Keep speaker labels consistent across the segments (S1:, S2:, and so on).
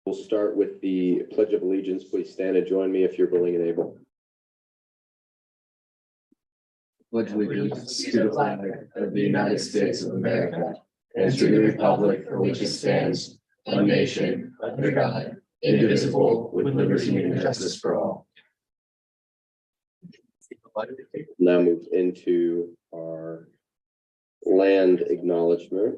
S1: We'll start with the Pledge of Allegiance. Please stand and join me if you're willing and able.
S2: Pledge allegiance to the flag of the United States of America and to the republic for which it stands, one nation, under God, indivisible, with liberty and justice for all.
S1: Now move into our land acknowledgement.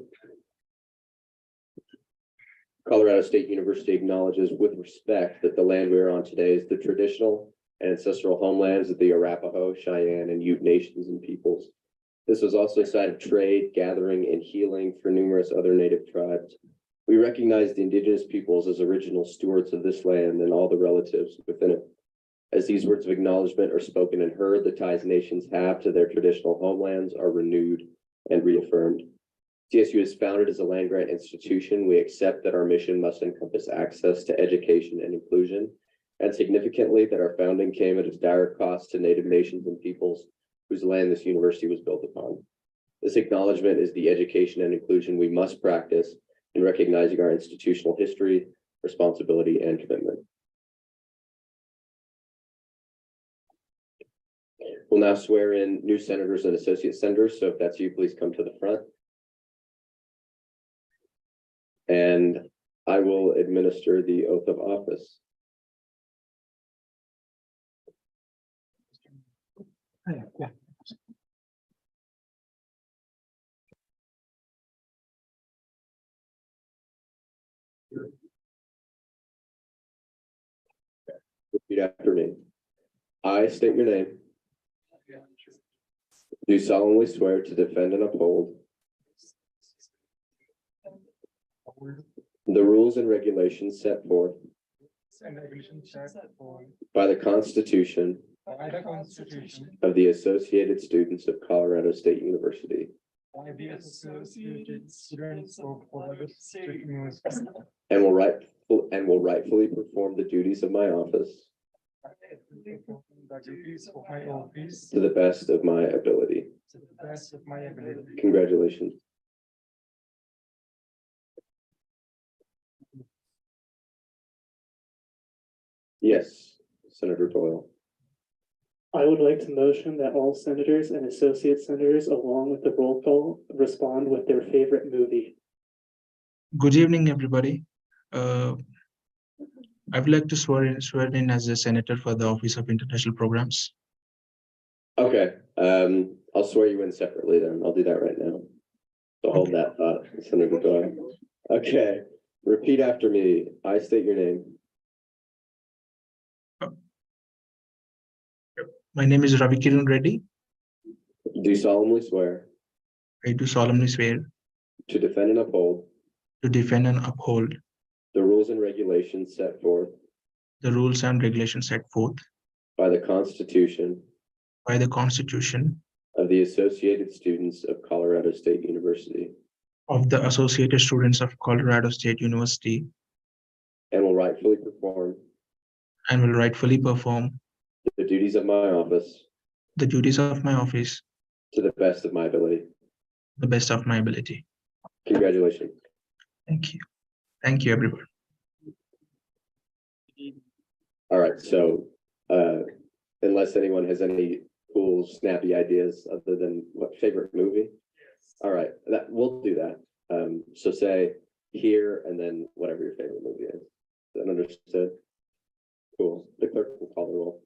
S1: Colorado State University acknowledges with respect that the land we are on today is the traditional and ancestral homelands of the Arapaho, Cheyenne, and Ute nations and peoples. This was also a site of trade, gathering, and healing for numerous other native tribes. We recognize the indigenous peoples as original stewards of this land and all the relatives within it. As these words of acknowledgement are spoken and heard, the ties nations have to their traditional homelands are renewed and reaffirmed. CSU is founded as a land-grant institution. We accept that our mission must encompass access to education and inclusion, and significantly that our founding came at a dire cost to Native nations and peoples whose land this university was built upon. This acknowledgement is the education and inclusion we must practice in recognizing our institutional history, responsibility, and commitment. We'll now swear in new senators and associate senators. So if that's you, please come to the front. And I will administer the oath of office. Repeat after me. I state your name. Do solemnly swear to defend and uphold the rules and regulations set forth by the Constitution of the Associated Students of Colorado State University, and will rightfully perform the duties of my office to the best of my ability. Congratulations. Yes, Senator Doyle.
S3: I would like to motion that all senators and associate senators, along with the roll call, respond with their favorite movie.
S4: Good evening, everybody. I would like to swear in as a senator for the Office of International Programs.
S1: Okay, I'll swear you in separately then. I'll do that right now. So hold that thought, Senator Doyle. Okay, repeat after me. I state your name.
S4: My name is Ravi Kiran Reddy.
S1: Do solemnly swear
S4: I do solemnly swear
S1: to defend and uphold the rules and regulations set forth
S4: the rules and regulations set forth
S1: by the Constitution of the Associated Students of Colorado State University,
S4: of the Associated Students of Colorado State University,
S1: and will rightfully perform the duties of my office to the best of my ability. Congratulations.
S4: Thank you. Thank you, everyone.
S1: All right, so unless anyone has any cool, snappy ideas other than what favorite movie? All right, we'll do that. So say here and then whatever your favorite movie is. Is that understood? Cool. The clerk will call the roll.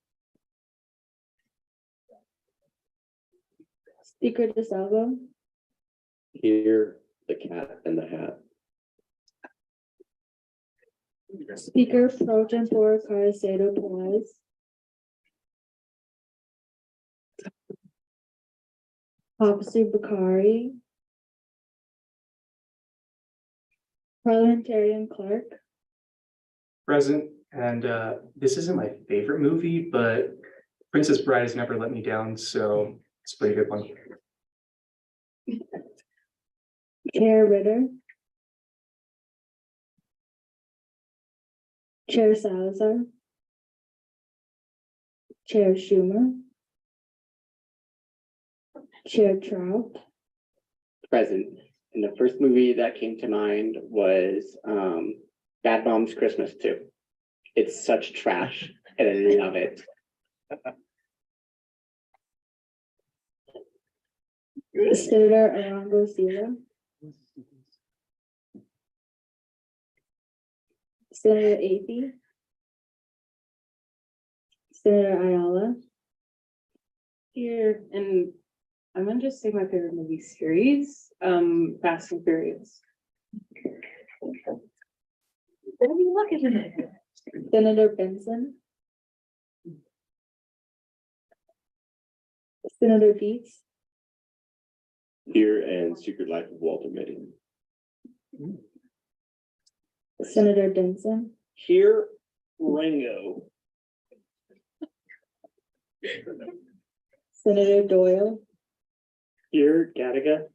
S5: Speaker DeSalvo.
S1: Here, The Cat and the Hat.
S5: Speaker Pro Tempore Caicedo Perez. Officer Bakari. Parliamentarian Clark.
S6: Present, and this isn't my favorite movie, but Princess Bride has never let me down, so it's a pretty good one.
S5: Chair Ritter. Chair Salazar. Chair Schumer. Chair Trout.
S7: Present. And the first movie that came to mind was Bad Moms Christmas too. It's such trash and I love it.
S5: Senator Arango Sila, Senator Athey, Senator Ayala,
S8: Here, and I'm gonna just say my favorite movie series, Fast and Furious. What are you looking at?
S5: Senator Benson, Senator Dietz,
S1: Here and Secret Life of Walter Mitty.
S5: Senator Denson,
S7: Here, Ringo.
S5: Senator Doyle,
S3: Here, Gattaca,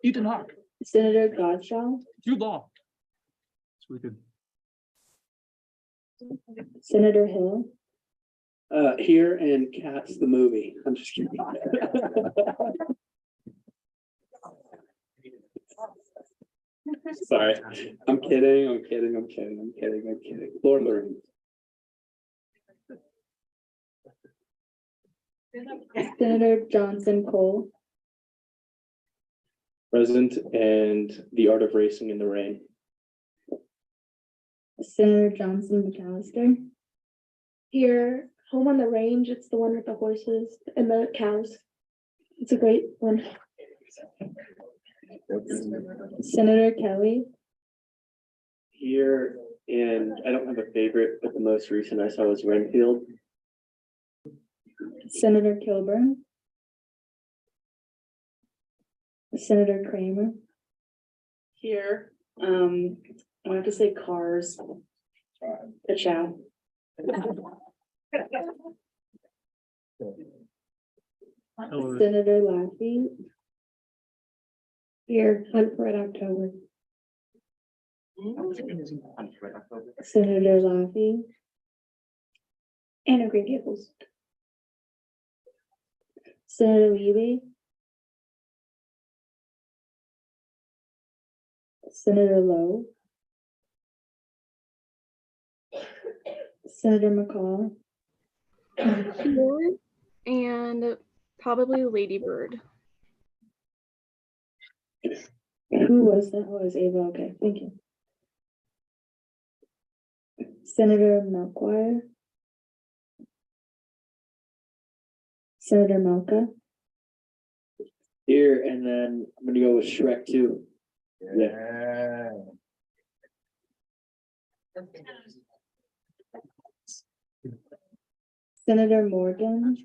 S2: Ethan Hawke,
S5: Senator Gottschall,
S2: Jude Law. It's really good.
S5: Senator Hill,
S7: Here and Cats the movie. I'm just kidding. Sorry, I'm kidding. Lord of the Rings.
S5: Senator Johnson Cole,
S7: Present and The Art of Racing in the Rain.
S5: Senator Johnson McAllister,
S9: Here, Home on the Range, it's the one with the horses and the cows. It's a great one.
S5: Senator Kelly,
S7: Here, and I don't have a favorite, but the most recent I saw was Renfield.
S5: Senator Kilburn, Senator Kramer,
S8: Here, I have to say Cars. The Chow.
S5: Senator Laffey,
S9: Here, Hunt for Red October.
S5: Senator Laffey,
S9: Anne of Green Gables.
S5: Senator Levy, Senator Lowe, Senator McCall,
S10: Here and probably Lady Bird.
S5: who was that? Oh, it was Ava, okay, thank you. Senator Melchior, Senator Melka,
S7: Here, and then I'm gonna go with Shrek 2.
S2: Yeah.
S5: Senator Morgan,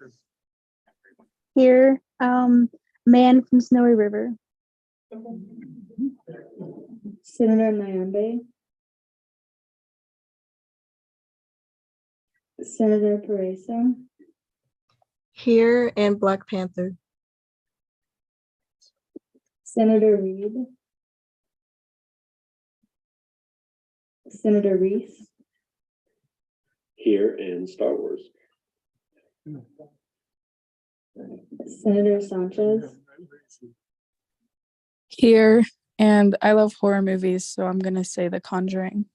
S10: Here, Man from Snowy River.
S5: Senator Nyambe, Senator Paresa,
S10: Here and Black Panther.
S5: Senator Reed, Senator Reese,
S1: Here and Star Wars.
S5: Senator Sanchez,
S10: Here and I love horror movies, so I'm gonna say The Conjuring.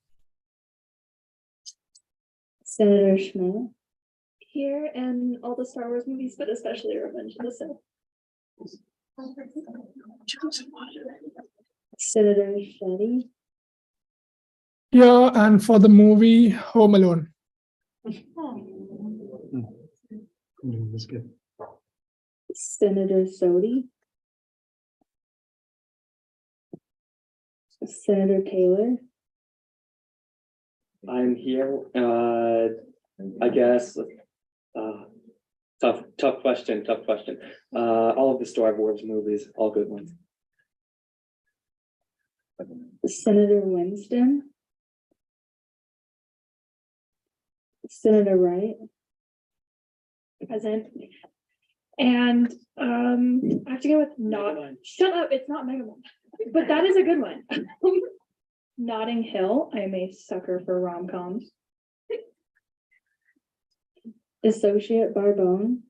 S5: Senator Schmidt,
S9: Here and all the Star Wars movies, but especially Revenge of the Sith.
S5: Senator Shetty,
S11: Yeah, and for the movie Home Alone.
S2: That's good.
S5: Senator Sodi, Senator Taylor,
S7: I'm here, I guess, tough question. All of the Star Wars movies, all good ones.
S5: Senator Winston, Senator Wright,
S9: Present. And I have to go with not, shut up, it's not Megamon, but that is a good one. Notting Hill, I am a sucker for rom-coms.
S5: Associate Barbone,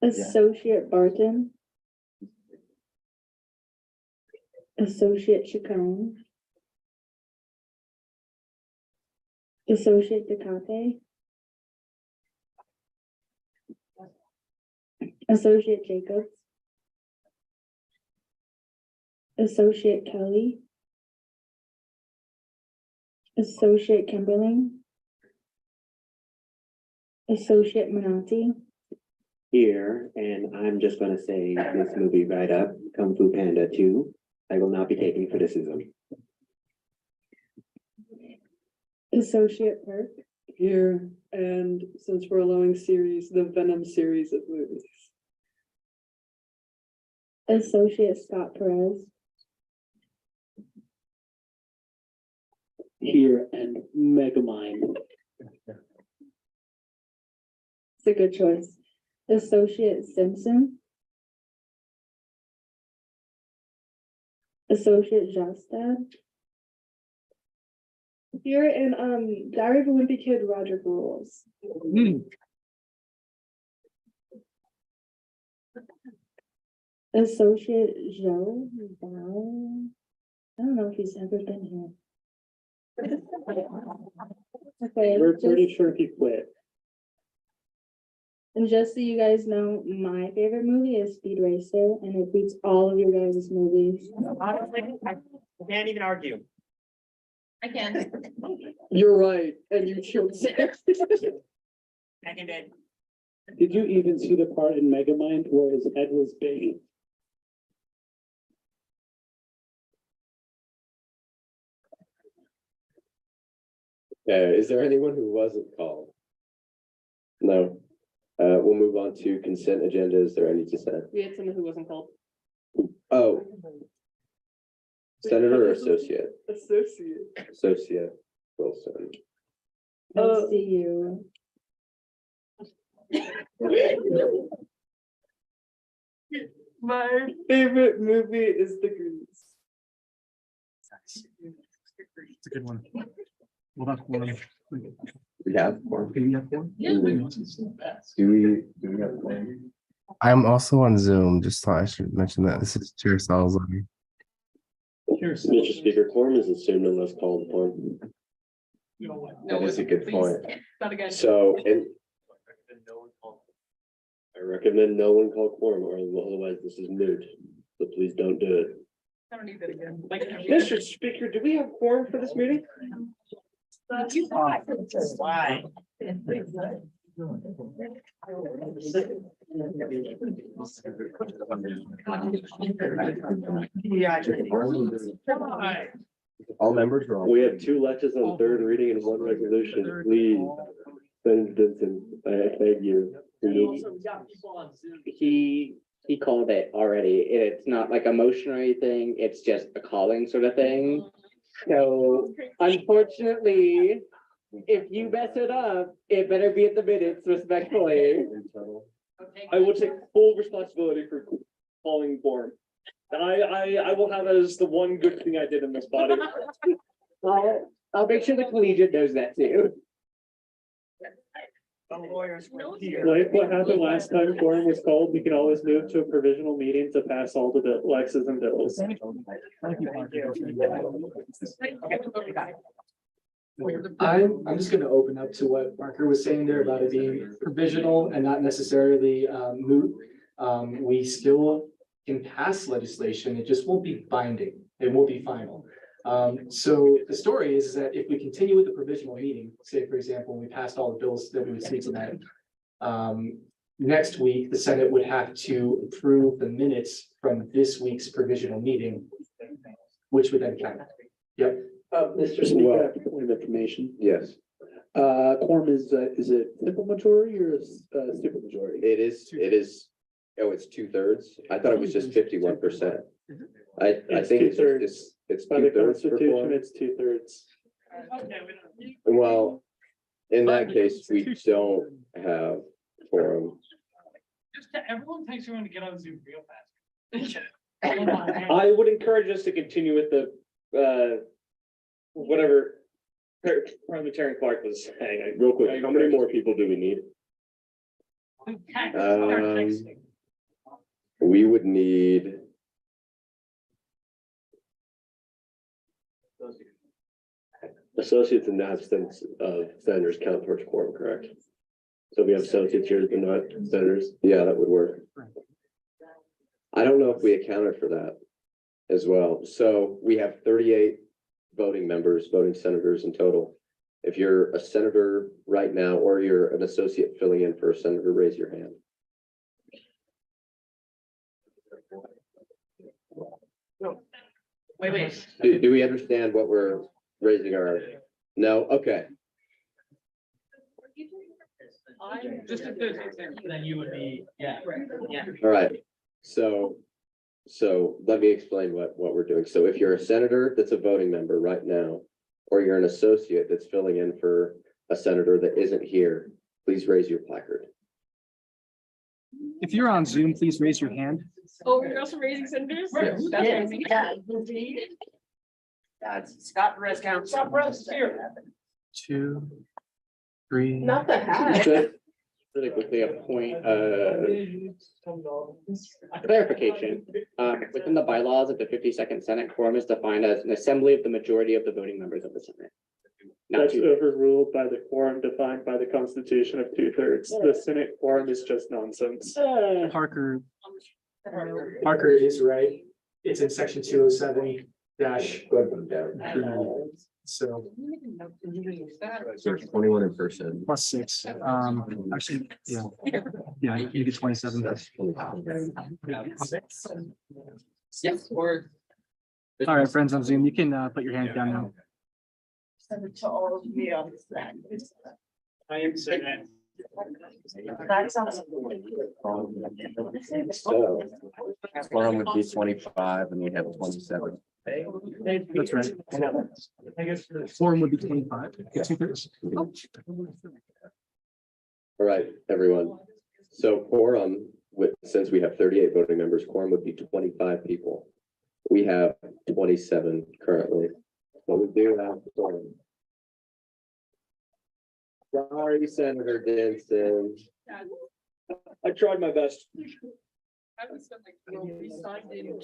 S5: Associate Barton. Associate Chacon. Associate DeCate. Associate Jacobs. Associate Kelly. Associate Kimberling. Associate Minotti.
S12: Here, and I'm just gonna say this movie right up, Kung Fu Panda 2. I will not be taking criticism.
S5: Associate Perk.
S13: Here, and since we're allowing series, the Venom series of movies.
S5: Associate Scott Perez.
S3: Here and Megamind.
S5: It's a good choice. Associate Simpson. Associate Jostad. Here and Diary of a Wimpy Kid, Roger Rules. Associate Joe Val. I don't know if he's ever been here. Okay,
S3: We're pretty sure he quit.
S5: and just so you guys know, my favorite movie is Speed Racer, and it beats all of your guys' movies.
S7: Honestly, I can't even argue.
S8: I can.
S13: You're right, and you should say.
S7: Seconded.
S3: Did you even see the part in Megamind where his head was big?
S1: Is there anyone who wasn't called? No. We'll move on to consent agenda. Is there any dissent?
S8: We had someone who wasn't called.
S1: Oh. Senator or associate?
S13: Associate.
S1: Associate Wilson.
S5: Nice to you.
S13: My favorite movie is The Goonies.
S4: It's a good one. Well, that's one.
S1: We have one.
S4: Do you have one?
S1: Do we have one?
S2: I'm also on Zoom. Just thought I should mention that this is Chair Salazar.
S1: Mr. Speaker, quorum is assumed unless called upon. That is a good point.
S8: Not again.
S1: So, and I recommend no one call quorum, or otherwise this is moot. So please don't do it.
S8: I don't need that again. Like,
S6: Mr. Speaker, do we have quorum for this meeting?
S7: Why?
S1: All members are on. We have 2 lectures on third reading and 1 resolution. Please. Senator Denson, I thank you.
S7: He called it already. It's not like a motion or anything. It's just a calling sort of thing. So unfortunately, if you mess it up, it better be at the minutes respectfully.
S6: I will take full responsibility for calling quorum. And I will have that as the one good thing I did in this body.
S7: I'll make sure the collegiate knows that too.
S3: Like what happened last time quorum was called, we can always move to a provisional meeting to pass all the Lexes and bills.
S6: I'm just gonna open up to what Parker was saying there about it being provisional and not necessarily moot. We still can pass legislation, it just won't be binding, it won't be final. So the story is that if we continue with the provisional meeting, say, for example, we passed all the bills that we would see tonight. Next week, the Senate would have to approve the minutes from this week's provisional meeting, which would then count. Yep.
S3: Mr. Speaker, I have a point of information.
S1: Yes,
S3: Quorum is it simple majority or super majority?
S1: it is. Oh, it's 2/3. I thought it was just 51%. I
S3: It's
S1: think it's
S3: 2/3.
S1: it's
S3: By the
S1: 2/3 for
S3: Constitution,
S1: quorum.
S3: it's 2/3.
S1: Well, in that case, we don't have quorum.
S14: Everyone takes everyone to get on Zoom real fast.
S6: I would encourage us to continue with the, whatever parliamentarian Clark was saying.
S1: Real quick, how many more people do we need? We would need. Associates and absence of senators count towards quorum, correct? So we have associates here but not senators. Yeah, that would work. I don't know if we accounted for that as well. So we have 38 voting members, voting senators in total. If you're a senator right now, or you're an associate filling in for a senator, raise your hand.
S14: Wait.
S1: Do we understand what we're raising our, no? Okay.
S14: I'm just if there's example, then you would be, yeah.
S1: All right. So let me explain what we're doing. So if you're a senator that's a voting member right now, or you're an associate that's filling in for a senator that isn't here, please raise your placard.
S6: If you're on Zoom, please raise your hand.
S8: Oh, you're also raising senators?
S1: Yes.
S8: That's amazing.
S14: That's Scott Perez count. Scott Perez is here.
S6: 2, 3.
S8: Not the hat.
S7: Just really quickly, a point, clarification. Within the bylaws of the 52nd Senate, quorum is defined as an assembly of the majority of the voting members of the Senate. Not
S3: That's
S7: two.
S3: overruled by the quorum defined by the Constitution of 2/3. The Senate quorum is just nonsense.
S6: Parker is right. It's in section 207 dash. So.
S2: 21 in person.
S6: Plus 6. Actually, yeah. Yeah, you get 27.
S14: Yes, or.
S6: All right, friends on Zoom, you can put your hand down now.
S14: Send it to all of me on this. I am saying that.
S8: That sounds.
S1: So
S2: Quorum would be 25 and you'd have 27.
S6: That's right.
S14: I guess.
S6: Quorum would be 25. 2/3.
S1: all right, everyone. So quorum, since we have 38 voting members, quorum would be 25 people. We have 27 currently. But we do have quorum. Sorry, Senator Denson.
S12: I tried my best.
S14: I was like, well, we signed in.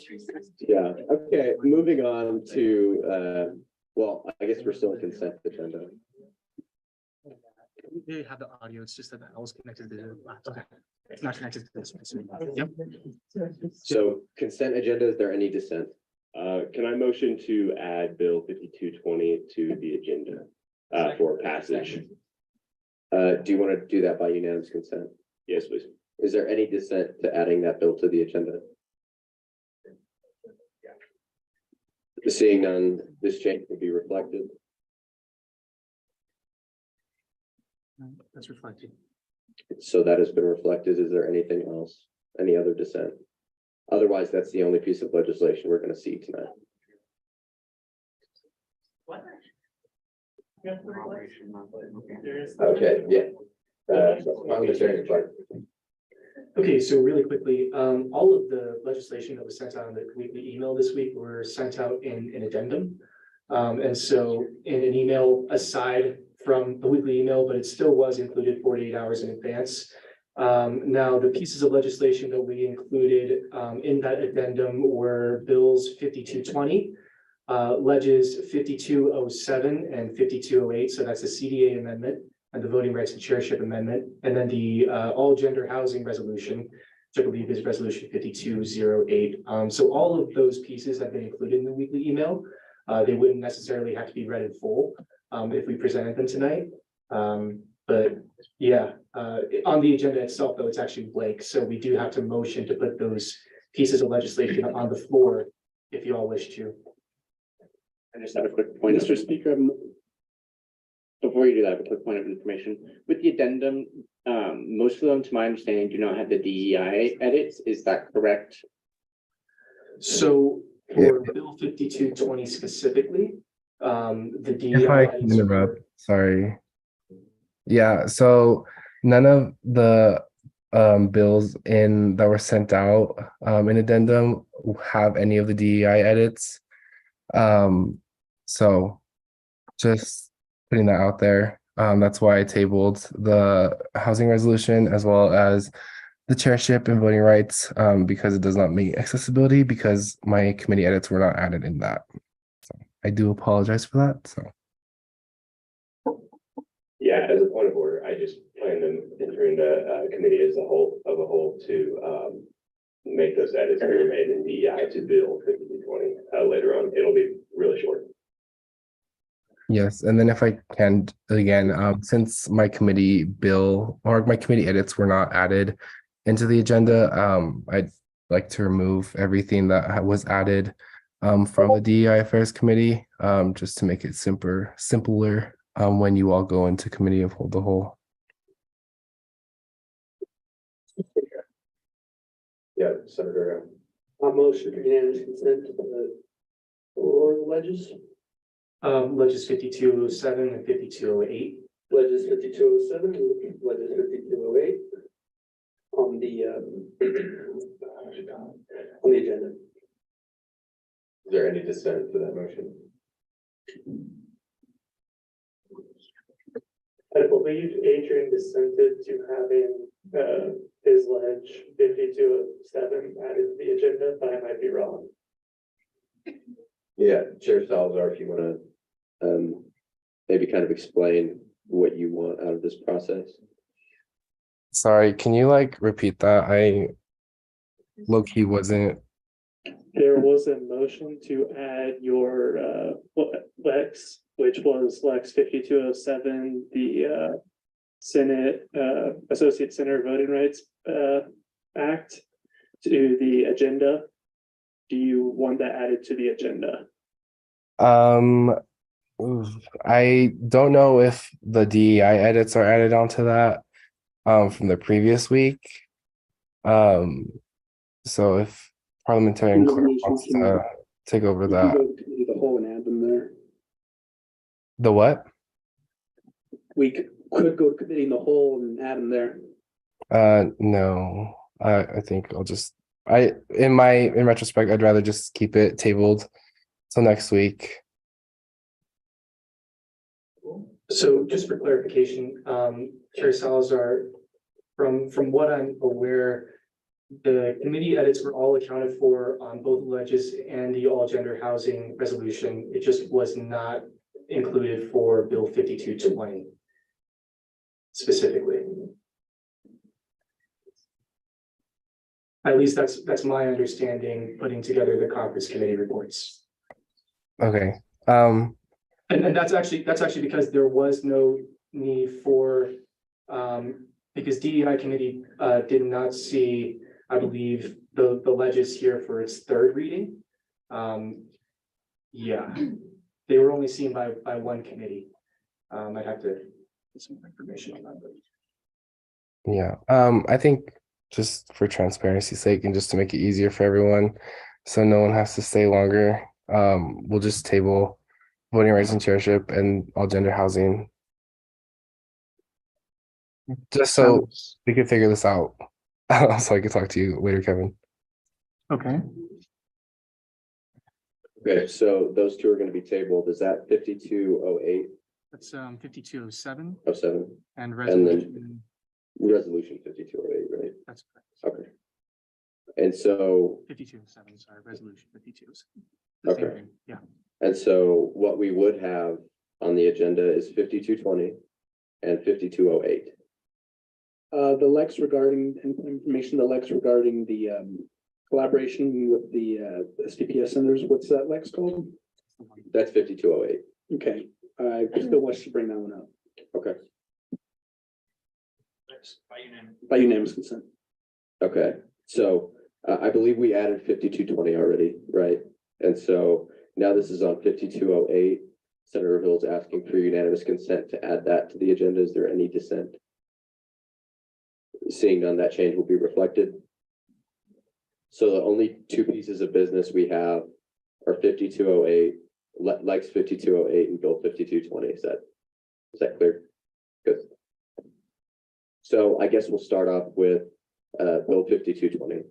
S1: Yeah, okay, moving on to, well, I guess we're still in consent agenda.
S6: They have the audio, it's just that I was connected to the laptop. It's not connected to this. Yep.
S1: So consent agenda, is there any dissent?
S15: Can I motion to add Bill 5220 to the agenda for passage?
S1: Do you want to do that by unanimous consent?
S15: Yes, please.
S1: Is there any dissent to adding that bill to the agenda? Seeing none, this change will be reflected.
S6: That's reflected.
S1: So that has been reflected. Is there anything else? Any other dissent? Otherwise, that's the only piece of legislation we're going to see tonight.
S14: What?
S1: Okay, yeah. Parliamentarian part.
S6: Okay, so really quickly, all of the legislation that was sent out in the weekly email this week were sent out in an addendum. And so in an email aside from the weekly email, but it still was included 48 hours in advance. Now, the pieces of legislation that we included in that addendum were bills 5220, ledges 5207 and 5208. So that's the CDA amendment and the Voting Rights and Chairship Amendment, and then the all gender housing resolution, which I believe is resolution 5208. So all of those pieces have been included in the weekly email. They wouldn't necessarily have to be read in full if we presented them tonight. But yeah, on the agenda itself, though, it's actually blank. So we do have to motion to put those pieces of legislation on the floor if you all wish to.
S7: I just have a quick point.
S12: Mr. Speaker,
S7: Before you do that, I have a quick point of information. With the addendum, most of them, to my understanding, do not have the DEI edits. Is that correct?
S6: So for Bill 5220 specifically, the DEI.
S16: If I can interrupt, sorry. Yeah, so none of the bills that were sent out in addendum have any of the DEI edits. So just putting that out there. That's why I tabled the housing resolution as well as the chairship and voting rights, because it does not meet accessibility because my committee edits were not added in that. So I do apologize for that. So
S15: Yeah, as a point of order, I just plan to enter into committee as a whole to make those edits that were made in DEI to Bill 5220 later on. It'll be really short.
S16: yes, and then if I can again, since my committee bill or my committee edits were not added into the agenda, I'd like to remove everything that was added from the DEI Affairs Committee, just to make it simpler when you all go into committee of the whole.
S15: Yeah, Senator.
S3: Motion for unanimous consent for the ledges.
S6: Ledges 5207 and 5208.
S3: Ledges 5207 and ledges 5208 on the agenda.
S15: Is there any dissent for that motion?
S3: I believe Adrian dissented to having his ledge 5207 added to the agenda, but I might be wrong.
S1: Yeah, Chair Salazar, if you want to maybe kind of explain what you want out of this process.
S16: Sorry, can you like repeat that? I low-key wasn't.
S3: There was a motion to add your Lex, which was Lex 5207, the Senate Associate Senator Voting Rights Act to the agenda. Do you want that added to the agenda?
S16: I don't know if the DEI edits are added onto that from the previous week. So if parliamentarian clerk wants to take over that.
S3: The whole and add them there.
S16: The what?
S3: We could go to committee in the whole and add them there.
S16: No. I think I'll just in retrospect, I'd rather just keep it tabled till next week.
S6: So just for clarification, Chair Salazar, from what I'm aware, the committee edits were all accounted for on both ledges and the all gender housing resolution. It just was not included for Bill 5220 specifically. At least that's my understanding, putting together the conference committee reports.
S16: Okay.
S6: And that's actually because there was no need for because DEI committee did not see, I believe, the ledges here for its third reading. Yeah, they were only seen by one committee. I'd have to get some more information on that.
S16: Yeah. I think just for transparency's sake and just to make it easier for everyone, so no one has to stay longer, we'll just table voting rights and chairship and all gender housing. Just so we can figure this out. So I can talk to you later, Kevin.
S6: Okay.
S1: Okay, so those two are going to be tabled. Is that 5208?
S6: That's 5207
S1: 07?
S6: and
S1: resolution. Resolution 5208, right?
S6: That's correct.
S1: Okay. And so
S6: 5207, sorry, resolution 52.
S1: Okay.
S6: Yeah.
S1: And so what we would have on the agenda is 5220 and 5208.
S3: The Lex regarding information, the Lex regarding the collaboration with the SDPS centers, what's that Lex called?
S1: That's 5208.
S3: Okay, I still wish to bring that one up.
S1: Okay.
S3: By unanimous consent.
S1: Okay, so I believe we added 5220 already, right? And so now this is on 5208. Senator Hill's asking for unanimous consent to add that to the agenda. Is there any dissent? Seeing none, that change will be reflected. So the only two pieces of business we have are 5208, Lex 5208 and Bill 5220. Is that clear? Good. So I guess we'll start off with Bill 5220.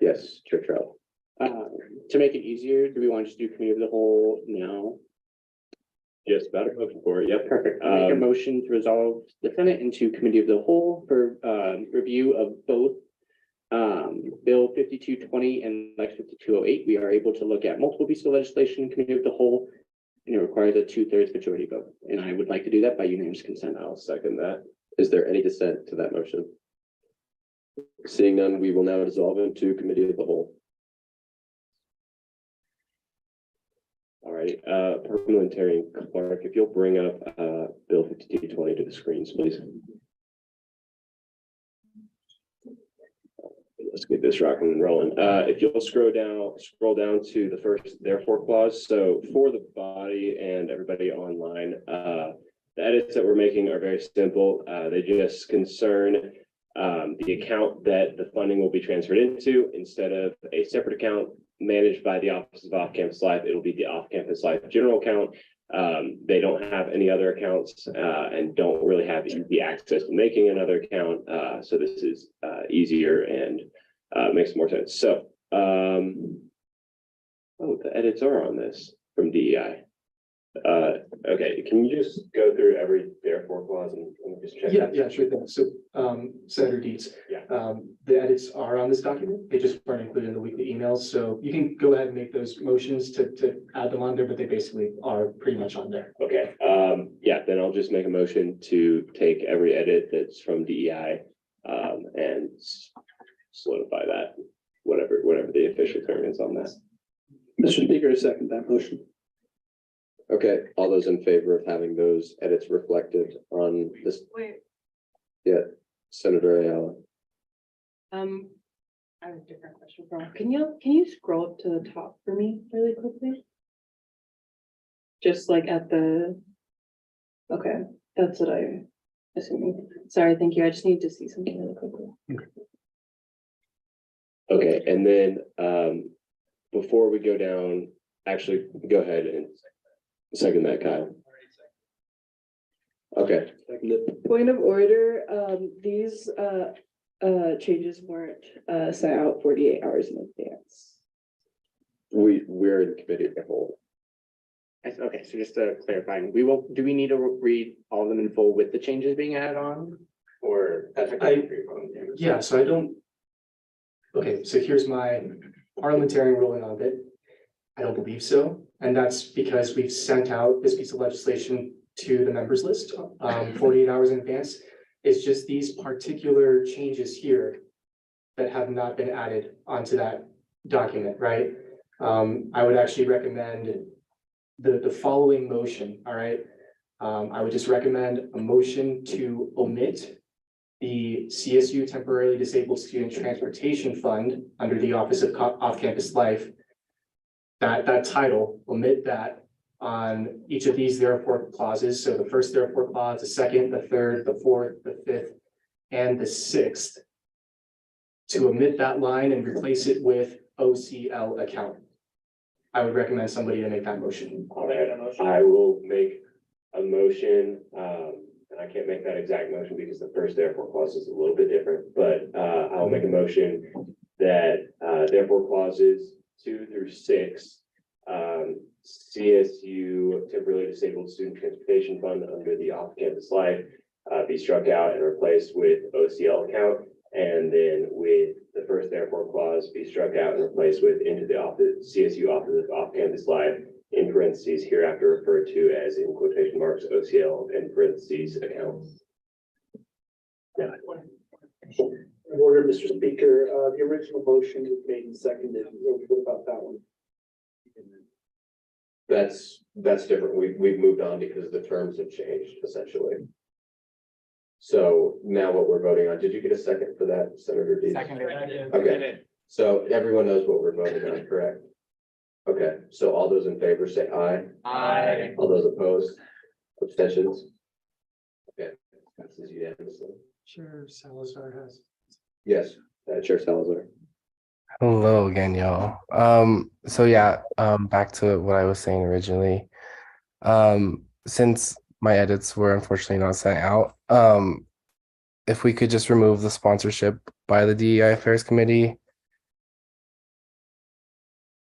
S1: Yes, Chair Trout.
S7: To make it easier, do we want to just do committee of the whole now?
S15: Just about a motion for it, yep.
S7: Perfect. I'll make a motion to resolve the Senate into committee of the whole for review of both Bill 5220 and Lex 5208. We are able to look at multiple pieces of legislation in committee of the whole, and it requires a 2/3 majority vote. And I would like to do that by unanimous consent.
S1: I'll second that. Is there any dissent to that motion? Seeing none, we will now dissolve into committee of the whole. All right, parliamentarian clerk, if you'll bring up Bill 5220 to the screens, please. Let's get this rocking and rolling. If you'll scroll down to the first therefore clause. So for the body and everybody online, the edits that we're making are very simple. They just concern the account that the funding will be transferred into. Instead of a separate account managed by the Office of Off-Campus Life, it'll be the Off-Campus Life general account. They don't have any other accounts and don't really have easy access to making another account. So this is easier and makes more sense. So, oh, the edits are on this from DEI. Okay, can you just go through every therefore clause and just check?
S6: Yeah, sure thing. So, Senator Dietz.
S15: Yeah.
S6: The edits are on this document. They just weren't included in the weekly emails. So you can go ahead and make those motions to add them on there, but they basically are pretty much on there.
S15: Okay, yeah, then I'll just make a motion to take every edit that's from DEI and solidify that, whatever the official term is on that.
S6: Mr. Speaker, second that motion.
S1: Okay, all those in favor of having those edits reflected on this?
S8: Wait,
S1: Yeah, Senator Ayala.
S8: I have a different question for you. Can you scroll up to the top for me really quickly? Just like at the, okay, that's what I assuming. Sorry, thank you. I just need to see something really quickly.
S15: Okay, and then before we go down, actually, go ahead and second that, Kyle. Okay.
S13: Point of order, these changes weren't sent out 48 hours in advance.
S1: We're in committee of the whole.
S7: Okay, so just to clarify, do we need to read all of them in full with the changes being added on?
S15: Or
S6: Yeah, so I don't. Okay, so here's my parliamentarian ruling on it. I don't believe so. And that's because we've sent out this piece of legislation to the members list 48 hours in advance. It's just these particular changes here that have not been added onto that document, right? I would actually recommend the following motion, all right? I would just recommend a motion to omit the CSU Temporarily Disabled Student Transportation Fund under the Office of Off-Campus Life. That title, omit that on each of these therefore clauses. So the first therefore clause, the second, the third, the fourth, the fifth, and the sixth. To omit that line and replace it with OCL account. I would recommend somebody to make that motion.
S15: I will make a motion, and I can't make that exact motion because the first therefore clause is a little bit different, but I will make a motion that therefore clauses 2 through 6, CSU Temporarily Disabled Student Transportation Fund under the Off-Campus Life be struck out and replaced with OCL account, and then with the first therefore clause be struck out and replaced with into the office CSU Office of Off-Campus Life in parentheses hereafter referred to as in quotation marks OCL in parentheses account. Yeah.
S6: Order, Mr. Speaker, the original motion was made and seconded. What about that one?
S1: That's different. We've moved on because the terms have changed essentially. So now what we're voting on, did you get a second for that, Senator Dietz?
S7: Seconded.
S1: Okay, so everyone knows what we're voting on, correct? Okay, so all those in favor say aye.
S7: Aye.
S1: All those opposed, abstentions? Okay, passes unanimously.
S6: Chair Salazar has.
S1: Yes, Chair Salazar.
S16: Hello again, y'all. So yeah, back to what I was saying originally. Since my edits were unfortunately not sent out, if we could just remove the sponsorship by the DEI Affairs Committee.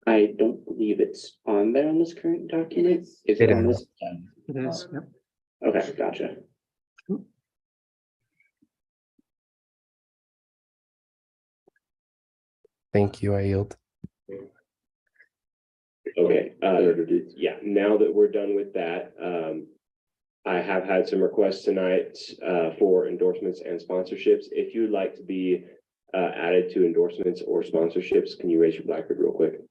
S7: I don't believe it's on there on this current document. Is
S16: It
S7: it on
S16: is.
S7: this?
S6: It is, yep.
S7: Okay, gotcha.
S16: Thank you, I yield.
S15: Okay, yeah, now that we're done with that, I have had some requests tonight for endorsements and sponsorships. If you'd like to be added to endorsements or sponsorships, can you raise your Blackboard real quick?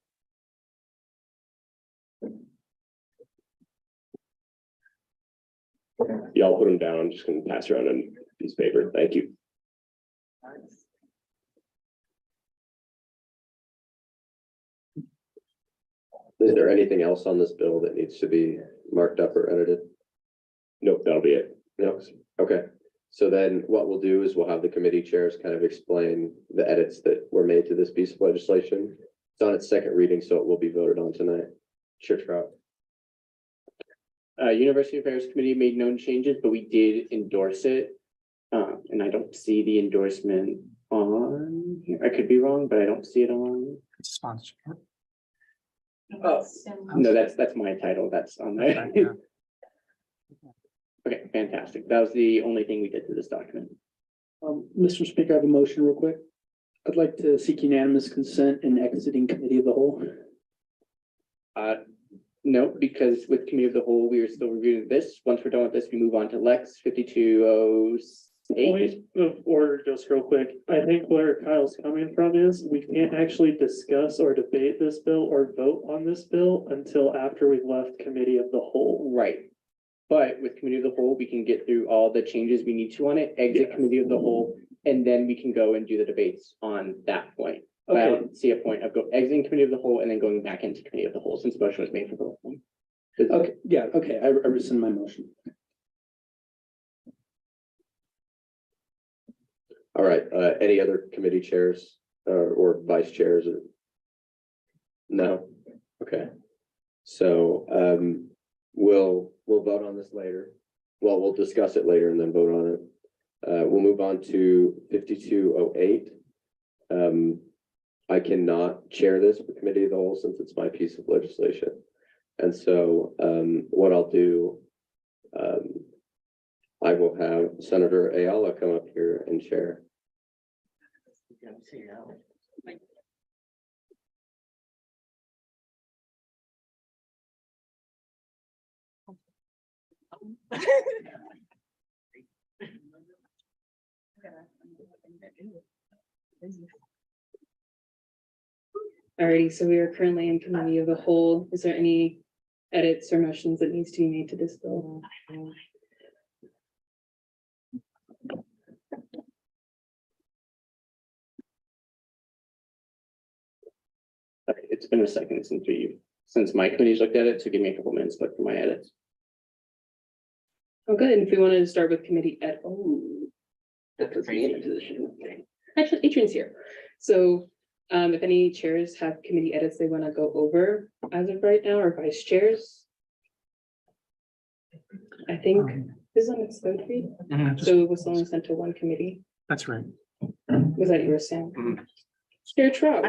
S15: Y'all put them down. I'm just gonna pass around a piece of paper. Thank you.
S1: Is there anything else on this bill that needs to be marked up or edited?
S15: Nope, that'll be it.
S1: No, okay. So then what we'll do is we'll have the committee chairs kind of explain the edits that were made to this piece of legislation. It's on its second reading, so it will be voted on tonight. Chair Trout.
S7: University Affairs Committee made no changes, but we did endorse it. And I don't see the endorsement on here. I could be wrong, but I don't see it on.
S6: It's sponsored.
S7: Oh, no, that's my title. That's on there. Okay, fantastic. That was the only thing we did to this document.
S17: Mr. Speaker, I have a motion real quick. I'd like to seek unanimous consent in exiting committee of the whole.
S7: No, because with committee of the whole, we are still reviewing this. Once we're done with this, we move on to Lex 5208.
S3: Point of order, just real quick. I think where Kyle's coming from is we can't actually discuss or debate this bill or vote on this bill until after we've left committee of the whole.
S7: Right. But with committee of the whole, we can get through all the changes we need to on it, exit committee of the whole, and then we can go and do the debates on that point. But I don't see a point of exiting committee of the whole and then going back into committee of the whole since the motion was made for both of them.
S17: Okay, yeah, okay, I rescind my motion.
S1: All right, any other committee chairs or vice chairs or? No, okay. So we'll vote on this later. Well, we'll discuss it later and then vote on it. We'll move on to 5208. I cannot chair this for committee of the whole since it's my piece of legislation. And so what I'll do, I will have Senator Ayala come up here and chair.
S8: Alrighty, so we are currently in committee of the whole. Is there any edits or motions that needs to be made to this bill?
S7: Okay, it's been a second since my committee's looked at it, so give me a couple minutes, but for my edits.
S8: Oh, good. And if we wanted to start with committee that puts me in a position. Actually, Adrian's here. So if any chairs have committee edits they want to go over as of right now, or vice chairs. I think this is on its third read. So it was only sent to one committee.
S6: That's right.
S8: Was that yours, Sam? Chair Trout.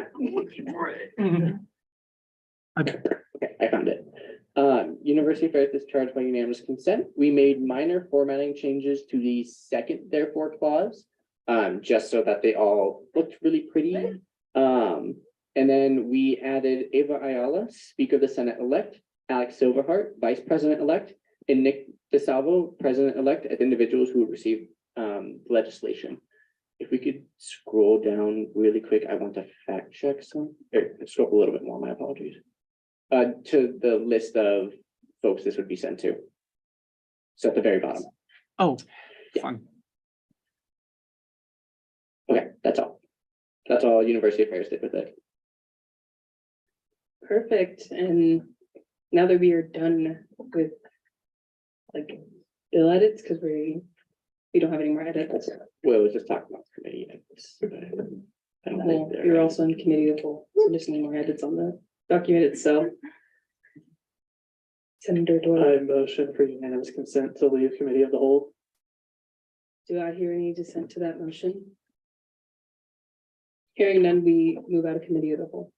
S7: Okay, I found it. University Affairs discharged by unanimous consent. We made minor formatting changes to the second therefore clause, just so that they all looked really pretty. And then we added Ava Ayala, Speaker of the Senate-elect, Alex Silverhart, Vice President-elect, and Nick DeSalvo, President-elect, as individuals who would receive legislation. If we could scroll down really quick, I want to fact check some, scroll up a little bit more, my apologies. To the list of folks this would be sent to. So at the very bottom.
S6: Oh, fun.
S7: Okay, that's all. That's all University Affairs did with it.
S8: Perfect. And now that we are done with like bill edits, because we don't have any more edits.
S7: Well, it was just talking about the committee edits. I don't think they're-
S8: You're also in committee of the whole, so just need more edits on the document itself. Senator Doyle,
S3: I motion for unanimous consent to leave committee of the whole.
S8: do I hear any dissent to that motion? Hearing none, we move out of committee of the whole.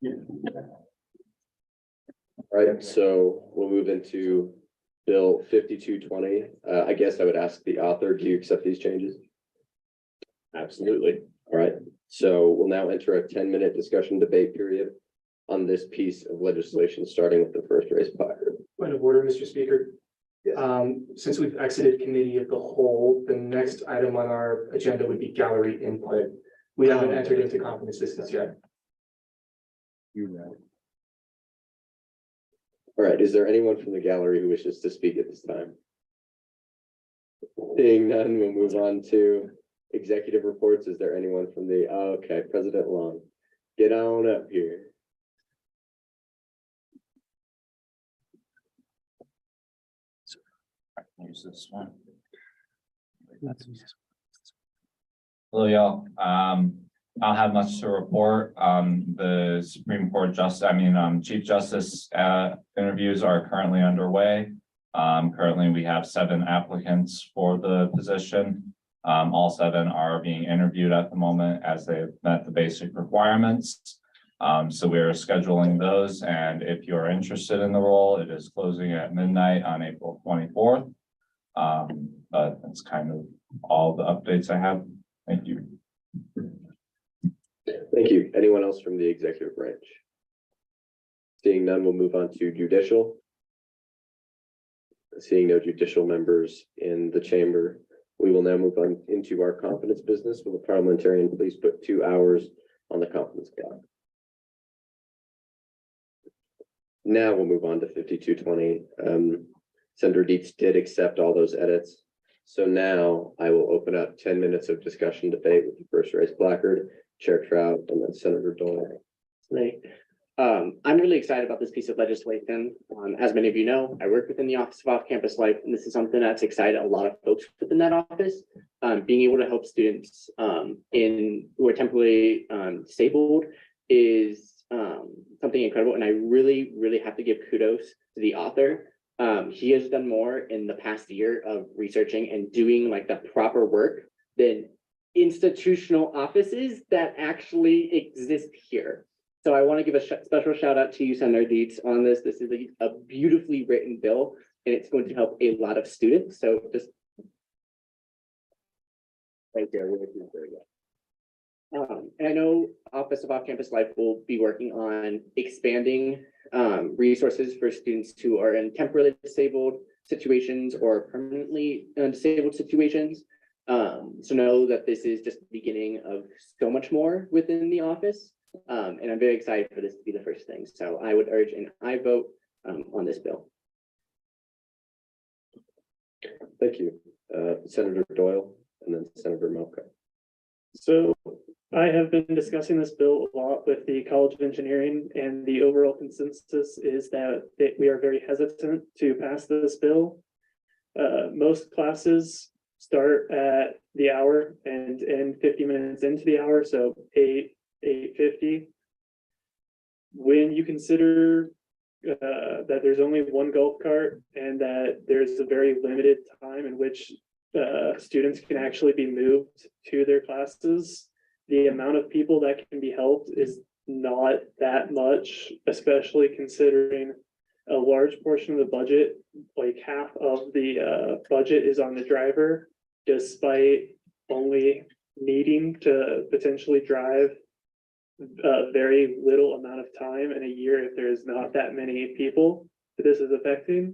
S1: All right, so we'll move into Bill 5220. I guess I would ask the author, do you accept these changes? Absolutely. All right, so we'll now enter a 10-minute discussion debate period on this piece of legislation, starting with the first raised placard.
S6: Point of order, Mr. Speaker.
S1: Yes.
S6: Since we've exited committee of the whole, the next item on our agenda would be gallery input. We haven't entered into conference business yet.
S1: You're right. All right, is there anyone from the gallery who wishes to speak at this time? Seeing none, we'll move on to executive reports. Is there anyone from the, okay, President Long, get on up here.
S18: Use this one. Hello, y'all. I don't have much to report. The Supreme Court Chief Justice interviews are currently underway. Currently, we have 7 applicants for the position. All 7 are being interviewed at the moment as they've met the basic requirements. So we are scheduling those, and if you're interested in the role, it is closing at midnight on April 24th. But that's kind of all the updates I have. Thank you.
S1: Thank you. Anyone else from the executive branch? Seeing none, we'll move on to judicial. Seeing no judicial members in the chamber, we will now move on into our confidence business. Will the parliamentarian please put 2 hours on the confidence clock? Now we'll move on to 5220. Senator Dietz did accept all those edits. So now I will open up 10 minutes of discussion debate with the first raised placard, Chair Trout, and then Senator Doyle.
S7: I'm really excited about this piece of legislation. As many of you know, I work within the Office of Off-Campus Life, and this is something that's excited a lot of folks within that office. Being able to help students who are temporarily disabled is something incredible, and I really, really have to give kudos to the author. He has done more in the past year of researching and doing like the proper work than institutional offices that actually exist here. So I want to give a special shout out to you, Senator Dietz, on this. This is a beautifully written bill, and it's going to help a lot of students. So just right there, we're looking very good. And I know Office of Off-Campus Life will be working on expanding resources for students who are in temporarily disabled situations or permanently disabled situations. So know that this is just the beginning of so much more within the office. And I'm very excited for this to be the first thing. So I would urge an aye vote on this bill.
S1: Thank you. Senator Doyle and then Senator Malka.
S3: So I have been discussing this bill a lot with the College of Engineering, and the overall consensus is that we are very hesitant to pass this bill. Most classes start at the hour and end 50 minutes into the hour, so 8:50. When you consider that there's only one golf cart and that there's a very limited time in which students can actually be moved to their classes, the amount of people that can be helped is not that much, especially considering a large portion of the budget, like half of the budget is on the driver, despite only needing to potentially drive a very little amount of time in a year if there's not that many people that this is affecting.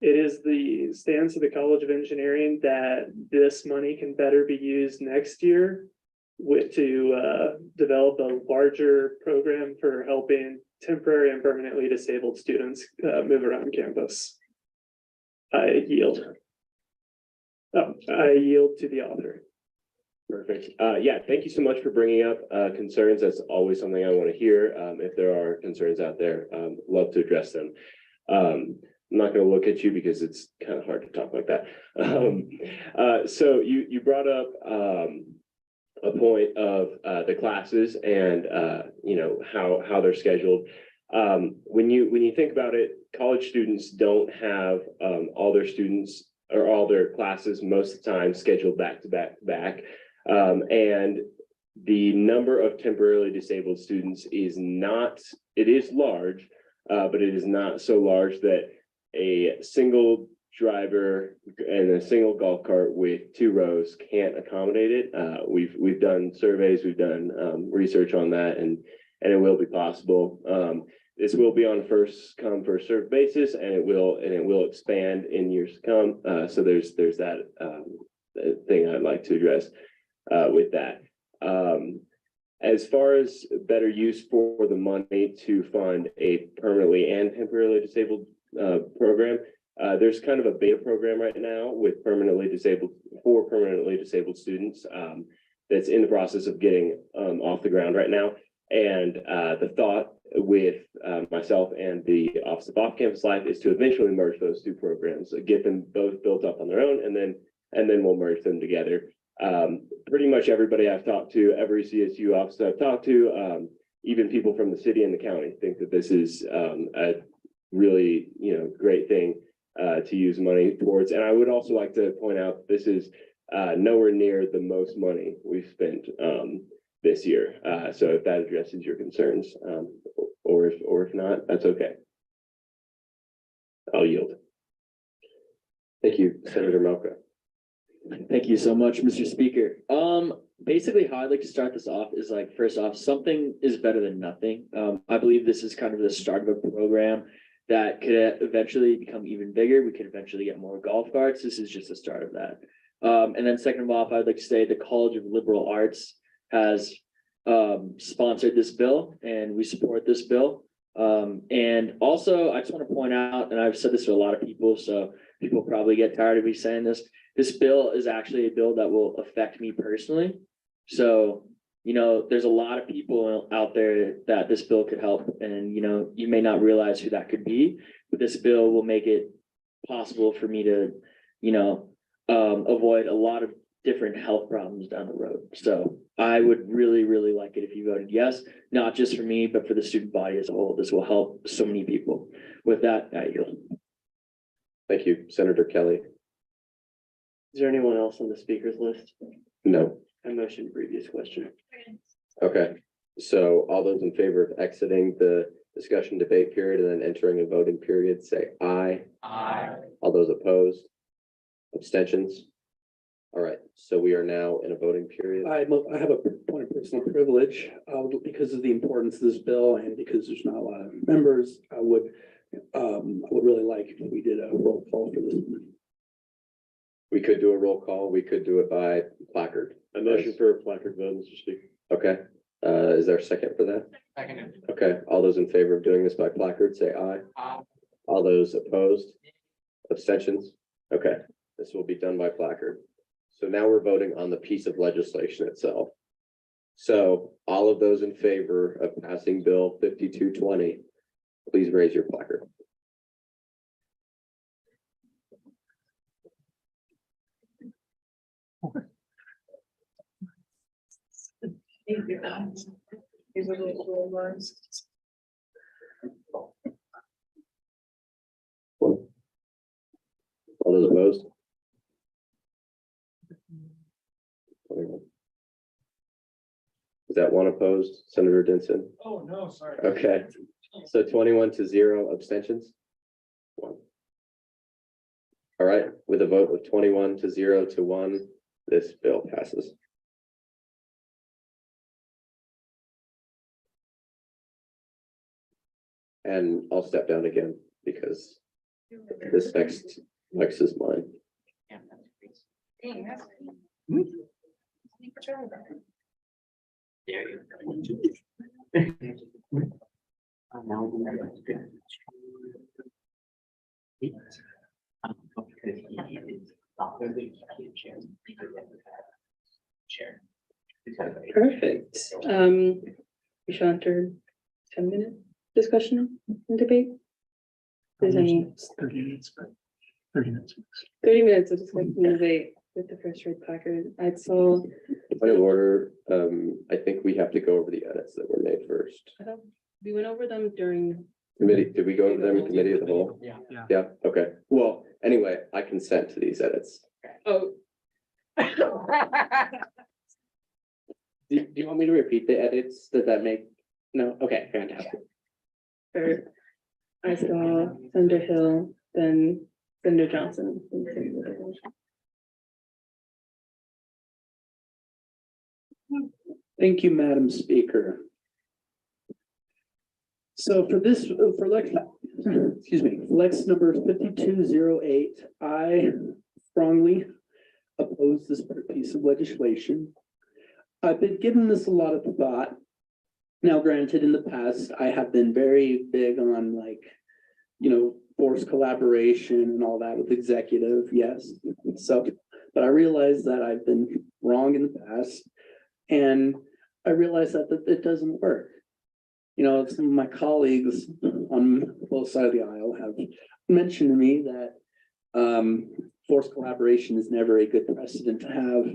S3: It is the stance of the College of Engineering that this money can better be used next year to develop a larger program for helping temporary and permanently disabled students move around campus. I yield. I yield to the author.
S15: Perfect. Yeah, thank you so much for bringing up concerns. That's always something I want to hear. If there are concerns out there, love to address them. I'm not going to look at you because it's kind of hard to talk like that. So you brought up a point of the classes and how they're scheduled. When you think about it, college students don't have all their students or all their classes most of the time scheduled back to back to back. And the number of temporarily disabled students is not, it is large, but it is not so large that a single driver and a single golf cart with 2 rows can't accommodate it. We've done surveys, we've done research on that, and it will be possible. This will be on a first come, first served basis, and it will expand in years to come. So there's that thing I'd like to address with that. As far as better use for the money to fund a permanently and temporarily disabled program, there's kind of a beta program right now with permanently disabled students that's in the process of getting off the ground right now. And the thought with myself and the Office of Off-Campus Life is to eventually merge those 2 programs, get them both built up on their own, and then we'll merge them together. Pretty much everybody I've talked to, every CSU officer I've talked to, even people from the city and the county think that this is a really, great thing to use money towards. And I would also like to point out, this is nowhere near the most money we've spent this year. So if that addresses your concerns, or if not, that's okay. I'll yield. Thank you, Senator Malka.
S19: Thank you so much, Mr. Speaker. Basically how I'd like to start this off is like, first off, something is better than nothing. I believe this is kind of the start of a program that could eventually become even bigger. We could eventually get more golf carts. This is just the start of that. And then second of all, I'd like to say the College of Liberal Arts has sponsored this bill, and we support this bill. And also, I just want to point out, and I've said this to a lot of people, so people probably get tired of me saying this. This bill is actually a bill that will affect me personally. So, there's a lot of people out there that this bill could help, and you may not realize who that could be, but this bill will make it possible for me to, avoid a lot of different health problems down the road. So I would really, really like it if you voted yes, not just for me, but for the student body as a whole. This will help so many people. With that, I yield.
S1: Thank you, Senator Kelly.
S19: Is there anyone else on the speakers list?
S1: No.
S19: I motion previous question.
S1: Okay, so all those in favor of exiting the discussion debate period and then entering a voting period, say aye.
S2: Aye.
S1: All those opposed? Abstentions? All right, so we are now in a voting period.
S17: I have a point of personal privilege, because of the importance of this bill and because there's not a lot of members. I would really like if we did a roll call for this one.
S1: We could do a roll call. We could do it by placard.
S19: A motion for a placard vote, Mr. Speaker.
S1: Okay, is there a second for that?
S2: Second.
S1: Okay, all those in favor of doing this by placard, say aye.
S2: Aye.
S1: All those opposed? Abstentions? Okay, this will be done by placard. So now we're voting on the piece of legislation itself. So all of those in favor of passing Bill 5220, please raise your placard.
S14: These are those little lines.
S1: All those opposed? Is that one opposed, Senator Denson?
S2: Oh, no, sorry.
S1: Okay, so 21-0 abstentions. One. All right, with a vote of 21-0 to 1, this bill passes. And I'll step down again because this next is mine.
S14: Dang, that's.
S2: There you
S8: Perfect. We shall enter 10-minute discussion and debate. There's any
S11: 30 minutes, but 30 minutes.
S8: 30 minutes of discussion and debate with the first read placard. I saw.
S1: Point of order, I think we have to go over the edits that were made first.
S8: I thought we went over them during.
S1: Committee, did we go over them in committee of the whole?
S2: Yeah.
S1: Yeah, okay. Well, anyway, I consent to these edits.
S8: Oh.
S7: Do you want me to repeat the edits? Does that make, no? Okay, fantastic.
S8: Or I saw Senator Hill, then Senator Johnson. and Senator Hill.
S17: Thank you, Madam Speaker. So for this, for Lex, excuse me, Lex number 5208, I strongly oppose this piece of legislation. I've been giving this a lot of thought. Now, granted, in the past, I have been very big on forced collaboration and all that with executive, yes. So, but I realize that I've been wrong in the past. And I realize that it doesn't work. Some of my colleagues on both sides of the aisle have mentioned to me that forced collaboration is never a good precedent to have.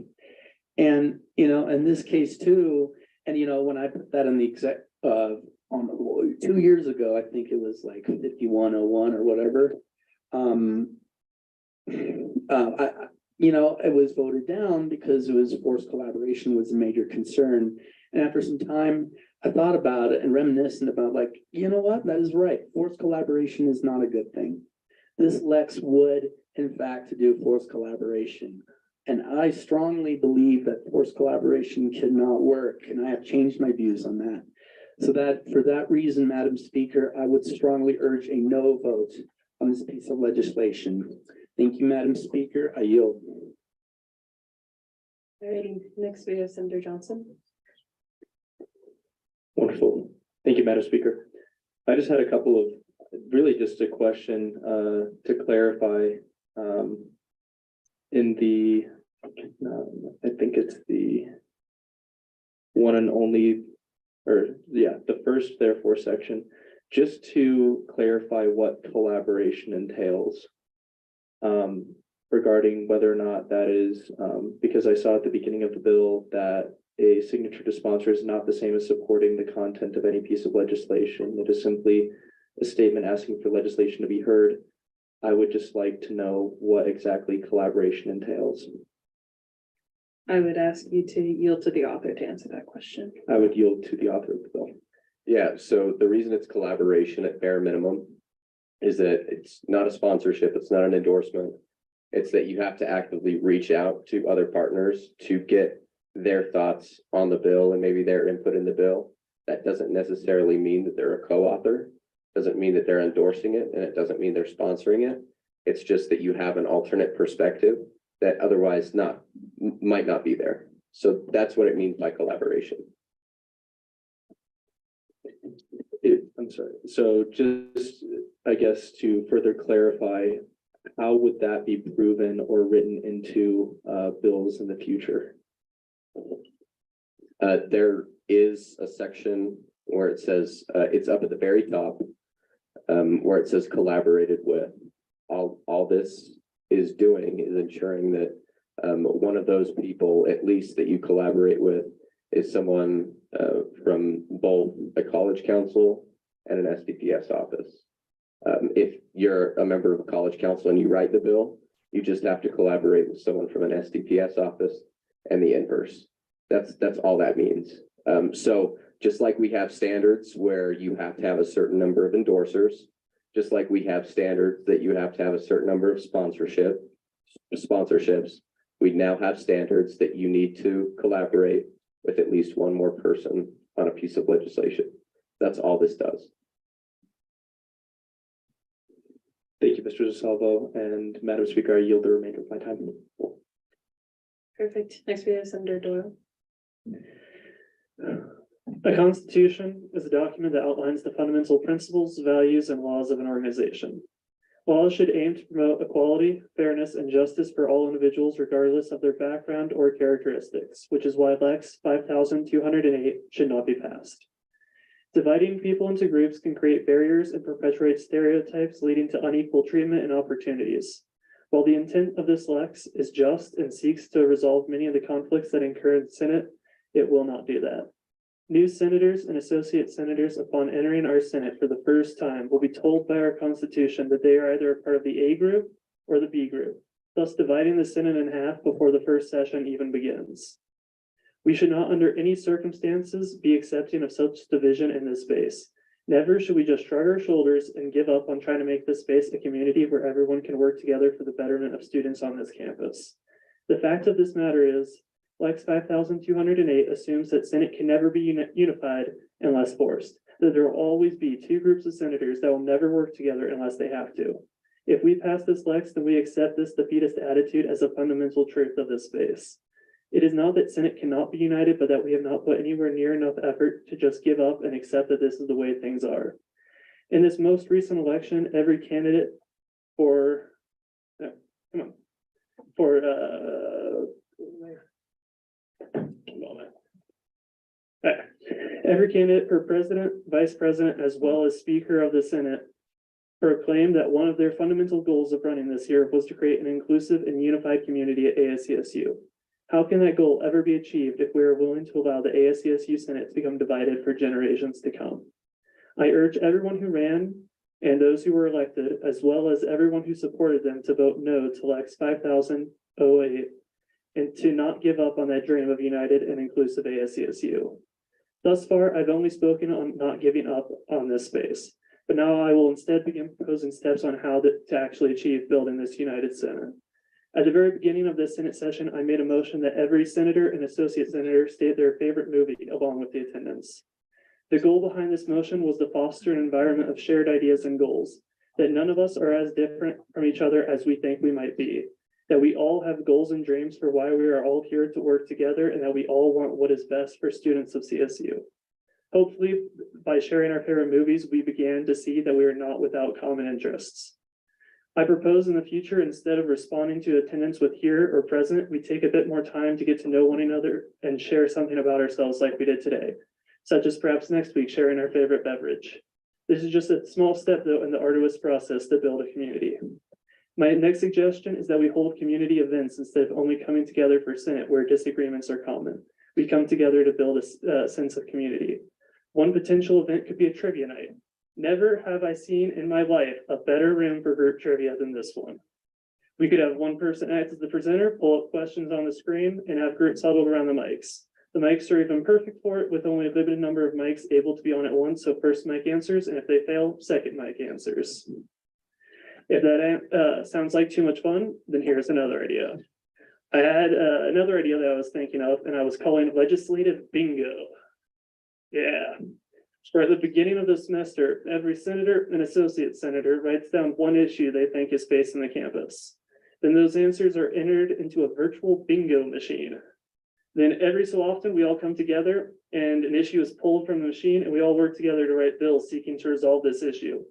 S17: And, in this case too, and, when I put that in the on 2 years ago, I think it was like 5101 or whatever. It was voted down because it was forced collaboration was a major concern. And after some time, I thought about it and reminiscent about you know what, that is right. Forced collaboration is not a good thing. This Lex would, in fact, do forced collaboration. And I strongly believe that forced collaboration cannot work. And I have changed my views on that. So that for that reason, Madam Speaker, I would strongly urge a no vote on this piece of legislation. Thank you, Madam Speaker. I yield.
S8: Alrighty, next we have Senator Johnson.
S3: Wonderful. Thank you, Madam Speaker. I just had a couple of, really just a question to clarify in the, I think it's the one and only, the first therefore section, just to clarify what collaboration entails regarding whether or not that is, because I saw at the beginning of the bill that a signature to sponsor is not the same as supporting the content of any piece of legislation. It is simply a statement asking for legislation to be heard. I would just like to know what exactly collaboration entails.
S8: I would ask you to yield to the author to answer that question.
S3: I would yield to the author of the bill.
S1: Yeah, so the reason it's collaboration at bare minimum is that it's not a sponsorship, it's not an endorsement. It's that you have to actively reach out to other partners to get their thoughts on the bill and maybe their input in the bill. That doesn't necessarily mean that they're a co-author, doesn't mean that they're endorsing it, and it doesn't mean they're sponsoring it. It's just that you have an alternate perspective that otherwise might not be there. So that's what it means by collaboration.
S3: I'm sorry. So just, I guess, to further clarify, how would that be proven or written into bills in the future?
S1: There is a section where it says, it's up at the very top, where it says collaborated with. All this is doing is ensuring that one of those people, at least that you collaborate with, is someone from both a college council and an SDPS office. If you're a member of a college council and you write the bill, you just have to collaborate with someone from an SDPS office and the inverse. That's all that means. So just like we have standards where you have to have a certain number of endorsers, just like we have standards that you have to have a certain number of sponsorships, we now have standards that you need to collaborate with at least one more person on a piece of legislation. That's all this does.
S3: Thank you, Mr. DeSalvo, and Madam Speaker, I yield the remainder of my time.
S8: Perfect. Next we have Senator Doyle.
S3: A constitution is a document that outlines the fundamental principles, values, and laws of an organization. Laws should aim to promote equality, fairness, and justice for all individuals regardless of their background or characteristics, which is why Lex 5208 should not be passed. Dividing people into groups can create barriers and perpetuate stereotypes leading to unequal treatment and opportunities. While the intent of this Lex is just and seeks to resolve many of the conflicts that occur in the Senate, it will not do that. New senators and associate senators, upon entering our Senate for the first time, will be told by our Constitution that they are either a part of the A group or the B group, thus dividing the Senate in half before the first session even begins. We should not under any circumstances be accepting of such division in this space. Never should we just shrug our shoulders and give up on trying to make this space a community where everyone can work together for the betterment of students on this campus. The fact of this matter is, Lex 5208 assumes that Senate can never be unified unless forced, that there will always be two groups of senators that will never work together unless they have to. If we pass this Lex, then we accept this defeatist attitude as a fundamental truth of this space. It is not that Senate cannot be united, but that we have not put anywhere near enough effort to just give up and accept that this is the way things are. In this most recent election, every candidate for, every candidate for president, vice president, as well as speaker of the Senate proclaimed that one of their fundamental goals of running this year was to create an inclusive and unified community at ASCSU. How can that goal ever be achieved if we are willing to allow the ASCSU Senate to become divided for generations to come? I urge everyone who ran and those who were elected, as well as everyone who supported them, to vote no to Lex 5008 and to not give up on that dream of united and inclusive ASCSU. Thus far, I've only spoken on not giving up on this space, but now I will instead begin proposing steps on how to actually achieve building this united Senate. At the very beginning of this Senate session, I made a motion that every senator and associate senator state their favorite movie along with the attendance. The goal behind this motion was to foster an environment of shared ideas and goals, that none of us are as different from each other as we think we might be, that we all have goals and dreams for why we are all here to work together, and that we all want what is best for students of CSU. Hopefully, by sharing our favorite movies, we began to see that we are not without common interests. I propose in the future, instead of responding to attendance with here or present, we take a bit more time to get to know one another and share something about ourselves like we did today, such as perhaps next week sharing our favorite beverage. This is just a small step, though, in the arduous process to build a community. My next suggestion is that we hold community events instead of only coming together for Senate where disagreements are common. We come together to build a sense of community. One potential event could be a trivia night. Never have I seen in my life a better room for group trivia than this one. We could have one person act as the presenter, pull up questions on the screen, and have groups huddled around the mics. The mics are even perfect for it, with only a limited number of mics able to be on at once, so first mic answers, and if they fail, second mic answers. If that sounds like too much fun, then here's another idea. I had another idea that I was thinking of, and I was calling legislative bingo. Yeah. For at the beginning of the semester, every senator and associate senator writes down one issue they think is facing the campus. Then those answers are entered into a virtual bingo machine. Then every so often, we all come together and an issue is pulled from the machine and we all work together to write bills seeking to resolve this issue.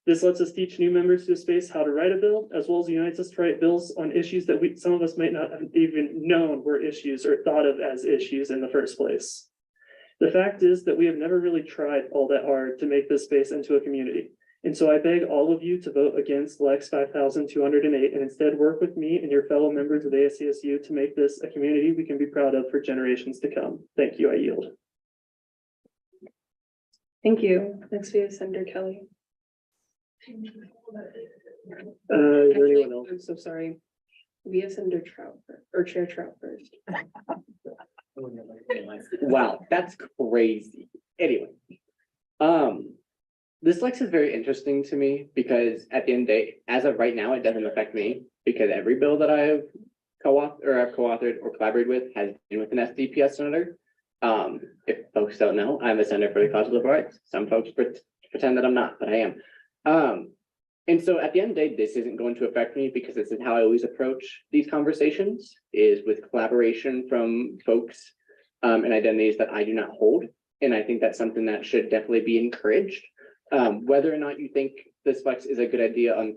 S3: This lets us teach new members to the space how to write a bill, as well as unites us to write bills on issues that some of us might not have even known were issues or thought of as issues in the first place. The fact is that we have never really tried all that hard to make this space into a community. And so I beg all of you to vote against Lex 5208 and instead work with me and your fellow members of ASCSU to make this a community we can be proud of for generations to come. Thank you, I yield.
S8: Thank you. Next we have Senator Kelly.
S3: Is there anyone else?
S8: I'm so sorry. We have Senator Trout or Chair Trout first.
S7: Wow, that's crazy. Anyway, this Lex is very interesting to me because at the end of the day, as of right now, it doesn't affect me because every bill that I have co-authored or collaborated with has been with an SDPS senator. If folks don't know, I'm a senator for the cause of liberal rights. Some folks pretend that I'm not, but I am. And so at the end of the day, this isn't going to affect me because this is how I always approach these conversations, is with collaboration from folks and identities that I do not hold. And I think that's something that should definitely be encouraged. Whether or not you think this Lex is a good idea on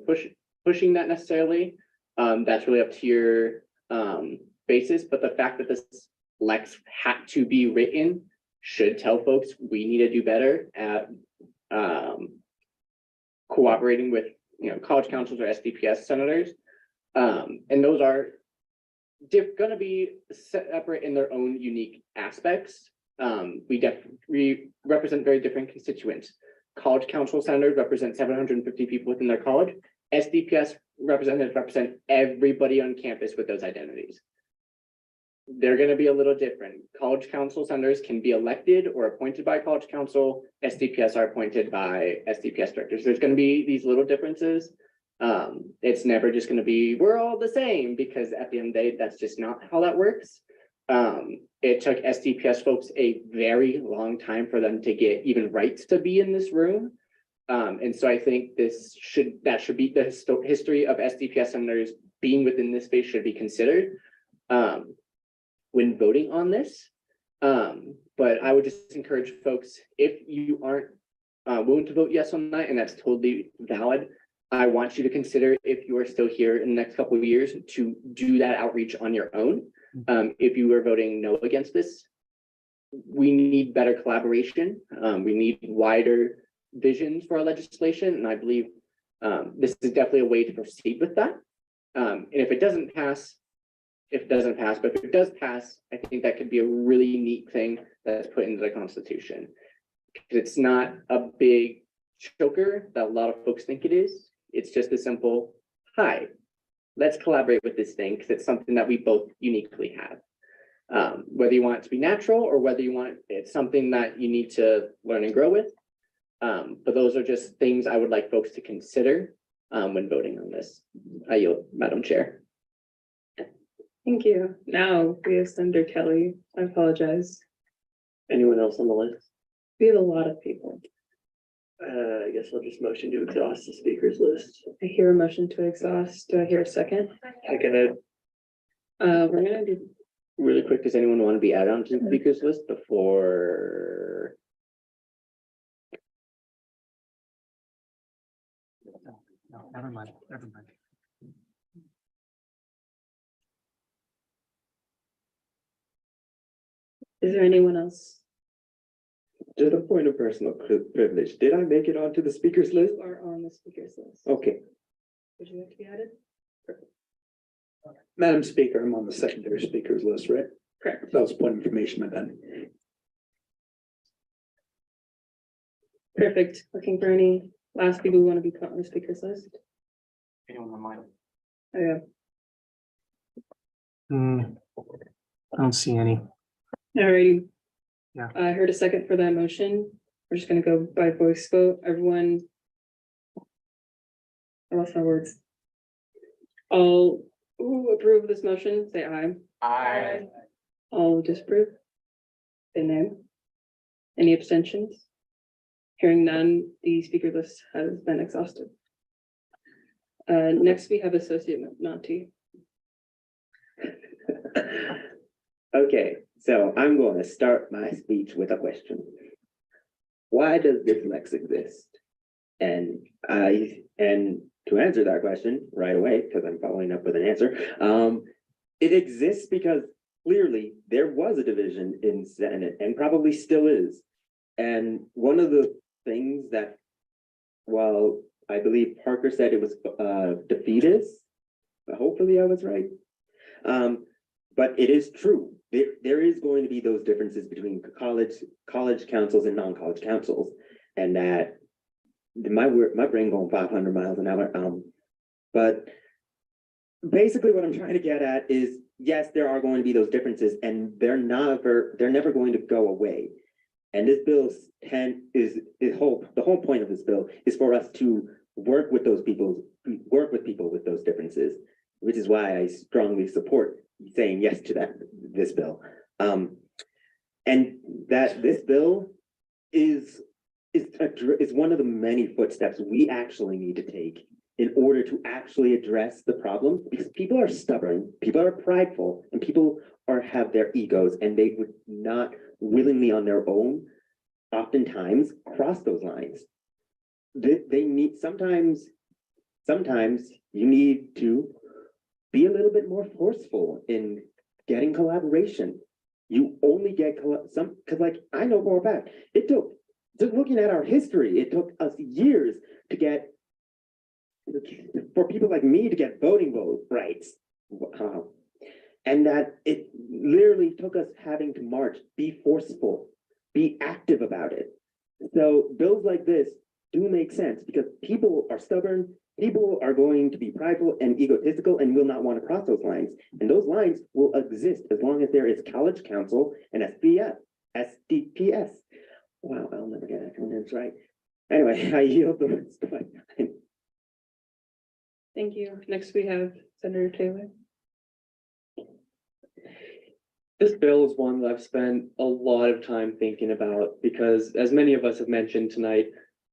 S7: pushing that necessarily, that's really up to your basis. But the fact that this Lex had to be written should tell folks we need to do better at cooperating with college councils or SDPS senators. And those are going to be separate in their own unique aspects. We represent very different constituents. College council senators represent 750 people within their college. SDPS representatives represent everybody on campus with those identities. they're gonna be a little different. College council senators can be elected or appointed by college council. SDPS are appointed by SDPS directors. There's gonna be these little differences. It's never just gonna be, we're all the same, because at the end of the day, that's just not how that works. It took SDPS folks a very long time for them to get even rights to be in this room. And so I think that should be the history of SDPS senators being within this space should be considered when voting on this. But I would just encourage folks, if you aren't willing to vote yes on that, and that's totally valid, I want you to consider, if you are still here in the next couple of years, to do that outreach on your own. If you are voting no against this, we need better collaboration. We need wider visions for our legislation, and I believe this is definitely a way to proceed with that. And if it doesn't pass, but if it does pass, I think that could be a really neat thing that's put into the Constitution. It's not a big choker that a lot of folks think it is. It's just a simple, hi, let's collaborate with this thing, because it's something that we both uniquely have. Whether you want it to be natural or whether you want it's something that you need to learn and grow with. But those are just things I would like folks to consider when voting on this. I yield, Madam Chair.
S8: Thank you. Now we have Senator Kelly. I apologize.
S17: Anyone else on the list?
S8: We have a lot of people.
S17: I guess I'll just motion to exhaust the speakers list.
S8: I hear a motion to exhaust. Do I hear a second?
S17: I can
S8: We're gonna do,
S7: Really quick, does anyone want to be added onto the speakers list before?
S11: No, never mind, never mind.
S8: is there anyone else?
S12: Just a point of personal privilege. Did I make it onto the speakers list?
S8: You are on the speakers list.
S12: Okay.
S8: Would you like to be added?
S17: Madam Speaker, I'm on the secondary speakers list, right?
S8: Correct.
S17: That was a point of information, my bad.
S8: Perfect. Looking for any last people who want to be put on the speakers list?
S11: Anyone on mine?
S8: Oh, yeah.
S11: I don't see any.
S8: Alrighty.
S11: Yeah.
S8: I heard a second for that motion. We're just gonna go by voice vote. Everyone. I lost my words. All who approve this motion, say aye.
S11: Aye.
S8: All disapprove? Say no. Any abstentions? Hearing none, the speaker list has been exhausted. Next we have Associate Nanti.
S12: Okay, so I'm going to start my speech with a question. Why does this Lex exist? And to answer that question right away, because I'm following up with an answer, it exists because clearly there was a division in Senate and probably still is. And one of the things that, while I believe Parker said it was defeatist, hopefully I was right. But it is true. There is going to be those differences between college councils and non-college councils, and that my brain going 500 miles an hour. But basically what I'm trying to get at is, yes, there are going to be those differences, and they're never going to go away. And this bill the whole point of this bill is for us to work with people with those differences, which is why I strongly support saying yes to this bill. And that this bill is one of the many footsteps we actually need to take in order to actually address the problem, because people are stubborn, people are prideful, and people have their egos, and they would not willingly on their own oftentimes cross those lines. They need sometimes you need to be a little bit more forceful in getting collaboration. You only get because, like, I know for a fact, it took, just looking at our history, it took us years to get, for people like me to get voting rights. And that it literally took us having to march, be forceful, be active about it. So bills like this do make sense because people are stubborn, People are going to be prideful and egotistical and will not want to cross those lines. And those lines will exist as long as there is college council and SDPS. Wow, I'll never get acronyms right. Anyway, I yield the rest of my time.
S8: Thank you. Next, we have Senator Taylor.
S20: This bill is one that I've spent a lot of time thinking about because, as many of us have mentioned tonight,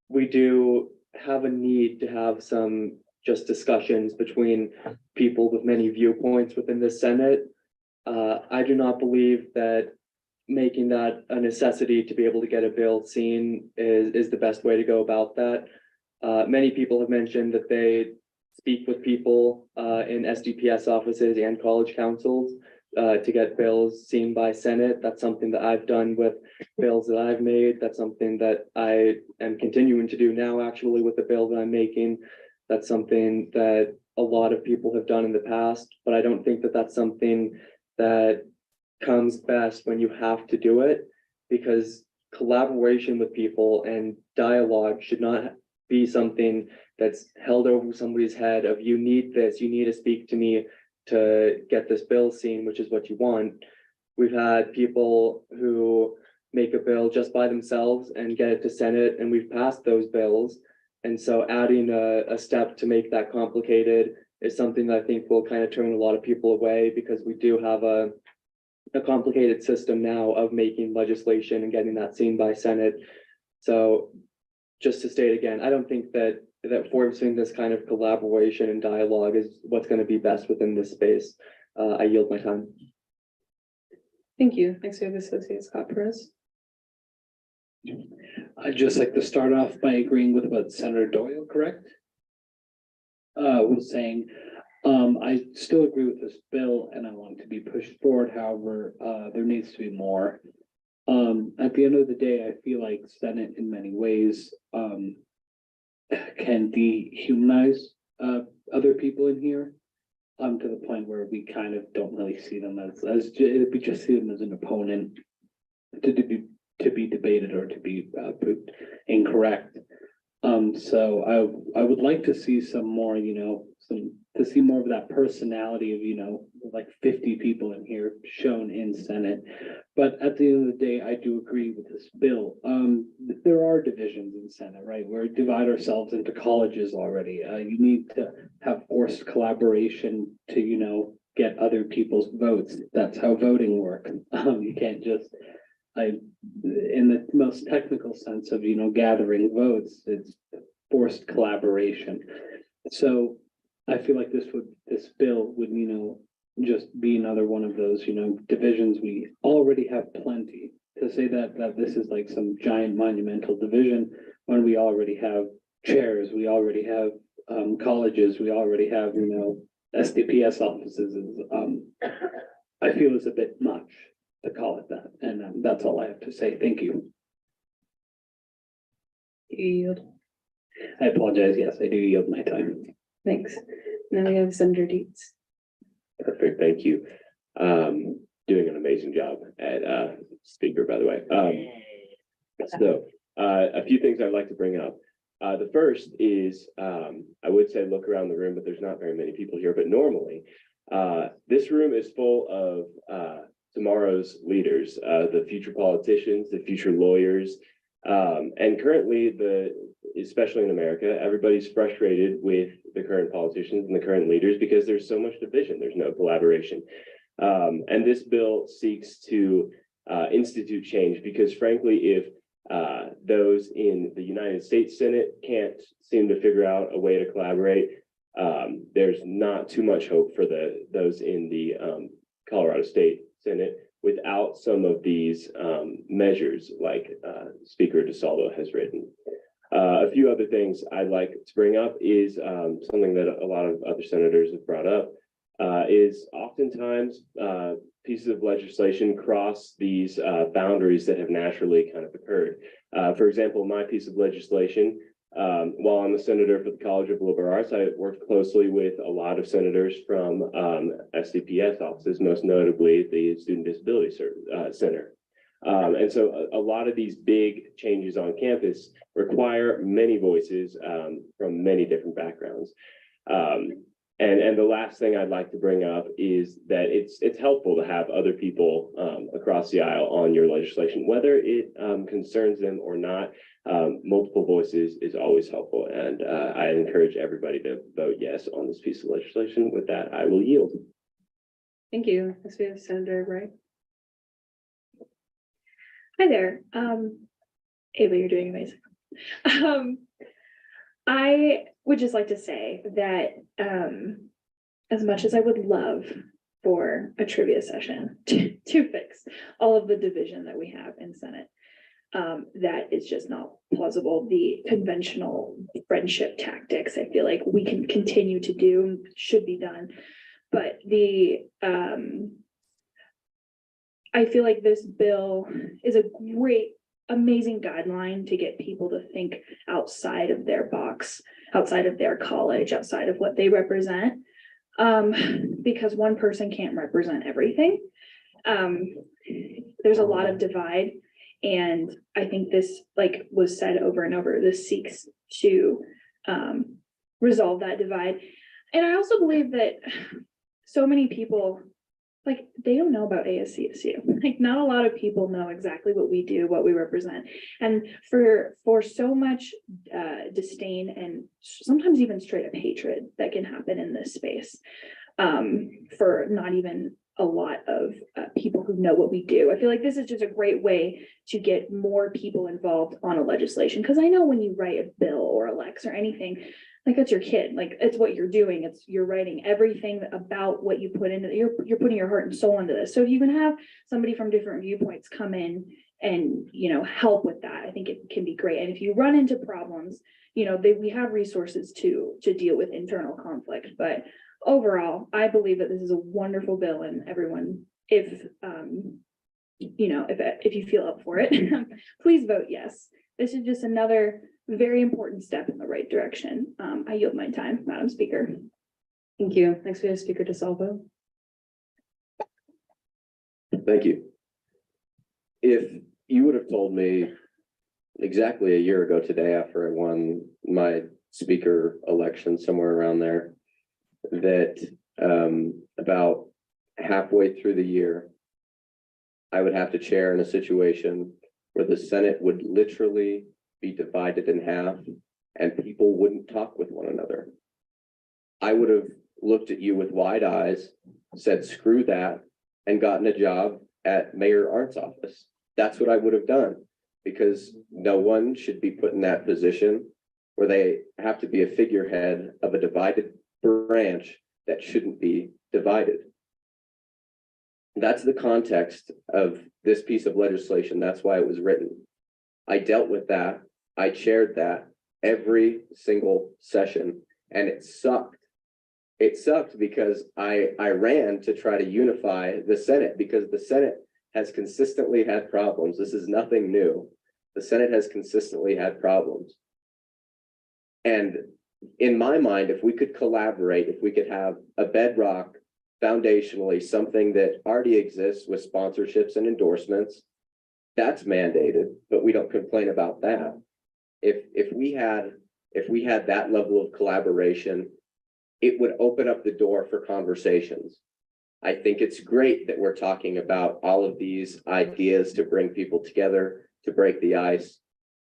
S20: we do have a need to have some just discussions between people with many viewpoints within the Senate. I do not believe that making that a necessity to be able to get a bill seen is the best way to go about that. Many people have mentioned that they speak with people in SDPS offices and college councils to get bills seen by Senate. That's something that I've done with bills that I've made. That's something that I am continuing to do now, actually, with the bill that I'm making. That's something that a lot of people have done in the past, but I don't think that that's something that comes best when you have to do it, because collaboration with people and dialogue should not be something that's held over somebody's head of, you need this, you need to speak to me to get this bill seen, which is what you want. We've had people who make a bill just by themselves and get it to Senate, and we've passed those bills. And so adding a step to make that complicated is something that I think will kind of turn a lot of people away, because we do have a complicated system now of making legislation and getting that seen by Senate. So just to state again, I don't think that forcing this kind of collaboration and dialogue is what's going to be best within this space. I yield my time.
S8: Thank you. Next, we have Associate Scott Perez.
S17: I'd just like to start off by agreeing with what Senator Doyle, correct? Was saying, I still agree with this bill and I want it to be pushed forward. However, there needs to be more. At the end of the day, I feel like Senate in many ways can dehumanize other people in here to the point where we kind of don't really see them we just see them as an opponent to be debated or to be proved incorrect. So I would like to see some more, to see more of that personality of, like 50 people in here shown in Senate. But at the end of the day, I do agree with this bill. There are divisions in Senate, right? We divide ourselves into colleges already. You need to have forced collaboration to, get other people's votes. That's how voting works. You can't just, in the most technical sense of, gathering votes, it's forced collaboration. So I feel like this bill would, just be another one of those, divisions. We already have plenty. To say that this is like some giant monumental division when we already have chairs, we already have colleges, we already have, SDPS offices is, I feel is a bit much to call it that. And that's all I have to say. Thank you.
S8: Yield.
S17: I apologize. Yes, I do yield my time.
S8: Thanks. Now we have Senator Dietz.
S1: Perfect, thank you. Doing an amazing job at speaker, by the way. So a few things I'd like to bring up. The first is, I would say look around the room, but there's not very many people here. But normally, this room is full of tomorrow's leaders, the future politicians, the future lawyers. And currently, especially in America, everybody's frustrated with the current politicians and the current leaders because there's so much division, there's no collaboration. And this bill seeks to institute change because, frankly, if those in the United States Senate can't seem to figure out a way to collaborate, there's not too much hope for those in the Colorado State Senate without some of these measures like Speaker DeSalvo has written. A few other things I'd like to bring up is something that a lot of other senators have brought up, is oftentimes pieces of legislation cross these boundaries that have naturally kind of occurred. For example, my piece of legislation, while I'm a senator for the College of Liberal Arts, I worked closely with a lot of senators from SDPS offices, most notably the Student Disability Center.
S15: And so a lot of these big changes on campus require many voices from many different backgrounds. And the last thing I'd like to bring up is that it's helpful to have other people across the aisle on your legislation, whether it concerns them or not. Multiple voices is always helpful, and I encourage everybody to vote yes on this piece of legislation. With that, I will yield.
S8: Thank you. Next we have Senator Wright.
S9: Hi there. Ava, you're doing amazing. I would just like to say that as much as I would love for a trivia session to fix all of the division that we have in Senate, that is just not plausible. The conventional friendship tactics, I feel like we can continue to do, should be done. But I feel like this bill is a great, amazing guideline to get people to think outside of their box, outside of their college, outside of what they represent. Because one person can't represent everything. There's a lot of divide. And I think this, like was said over and over, this seeks to resolve that divide. And I also believe that so many people, like, they don't know about ASCSU. Like, not a lot of people know exactly what we do, what we represent. And for so much disdain and sometimes even straight up hatred that can happen in this space, for not even a lot of people who know what we do. I feel like this is just a great way to get more people involved on a legislation. Because I know when you write a bill or a lex or anything, like, that's your kid, like, it's what you're doing. You're writing everything about what you put into it. You're putting your heart and soul into this. So if you can have somebody from different viewpoints come in and, you know, help with that, I think it can be great. And if you run into problems, you know, we have resources to deal with internal conflict. But overall, I believe that this is a wonderful bill, and everyone, if you know, if you feel up for it, please vote yes. This is just another very important step in the right direction. I yield my time, Madam Speaker.
S8: Thank you. Next we have Speaker DeSalvo.
S1: Thank you. If you would have told me exactly a year ago today, after I won my speaker election somewhere around there, that about halfway through the year, I would have to chair in a situation where the Senate would literally be divided in half and people wouldn't talk with one another, I would have looked at you with wide eyes, said, screw that, and gotten a job at Mayor Arndt's office. That's what I would have done, because no one should be put in that position where they have to be a figurehead of a divided branch that shouldn't be divided. That's the context of this piece of legislation. That's why it was written. I dealt with that. I chaired that every single session, and it sucked. It sucked because I ran to try to unify the Senate, because the Senate has consistently had problems. This is nothing new. The Senate has consistently had problems. And in my mind, if we could collaborate, if we could have a bedrock, foundationally, something that already exists with sponsorships and endorsements, that's mandated, but we don't complain about that. If we had that level of collaboration, it would open up the door for conversations. I think it's great that we're talking about all of these ideas to bring people together, to break the ice.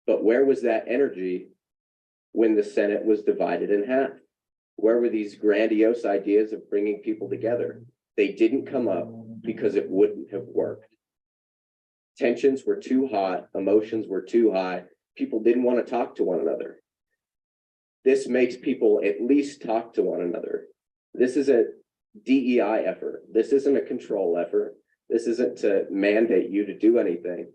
S1: But where was that energy when the Senate was divided in half? Where were these grandiose ideas of bringing people together? They didn't come up because it wouldn't have worked. Tensions were too hot, emotions were too high. People didn't want to talk to one another. This makes people at least talk to one another. This is a DEI effort. This isn't a control effort. This isn't to mandate you to do anything.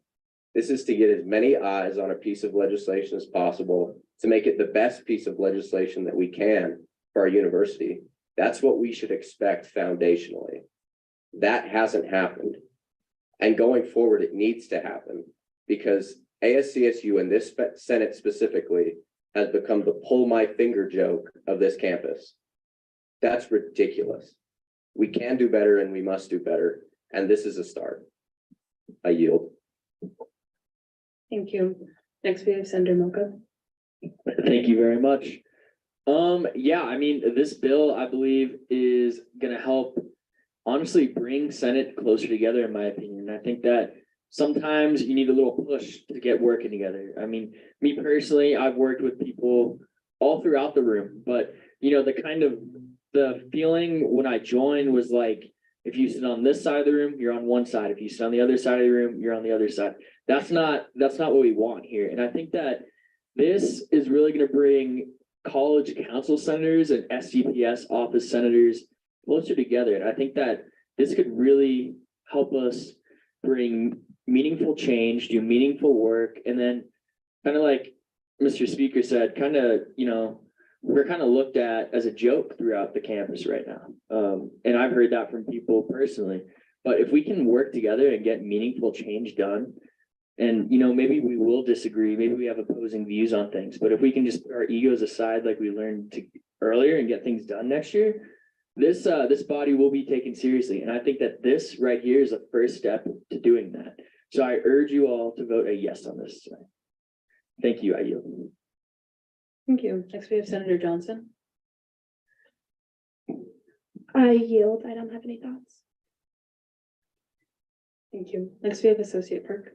S1: This is to get as many eyes on a piece of legislation as possible to make it the best piece of legislation that we can for our university. That's what we should expect foundationally. That hasn't happened. And going forward, it needs to happen, because ASCSU and this Senate specifically has become the pull my finger joke of this campus. That's ridiculous. We can do better and we must do better. And this is a start. I yield.
S8: Thank you. Next, we have Senator Mocha.
S19: Thank you very much. Yeah, I mean, this bill, I believe, is gonna help honestly bring Senate closer together, in my opinion. I think that sometimes you need a little push to get working together. I mean, me personally, I've worked with people all throughout the room, but you know, the feeling when I joined was like, if you sit on this side of the room, you're on one side. If you sit on the other side of the room, you're on the other side. That's not what we want here. And I think that this is really going to bring college council senators and SDPS office senators closer together. And I think that this could really help us bring meaningful change, do meaningful work, and then kind of like Mr. Speaker said, kind of, you know, we're kind of looked at as a joke throughout the campus right now. And I've heard that from people personally. But if we can work together and get meaningful change done, and you know, maybe we will disagree, maybe we have opposing views on things, but if we can just put our egos aside like we learned earlier and get things done next year, this body will be taken seriously. And I think that this right here is the first step to doing that. So I urge you all to vote a yes on this tonight. Thank you. I yield.
S8: Thank you. Next, we have Senator Johnson.
S9: I yield. I don't have any thoughts.
S8: Thank you. Next, we have Associate Perk.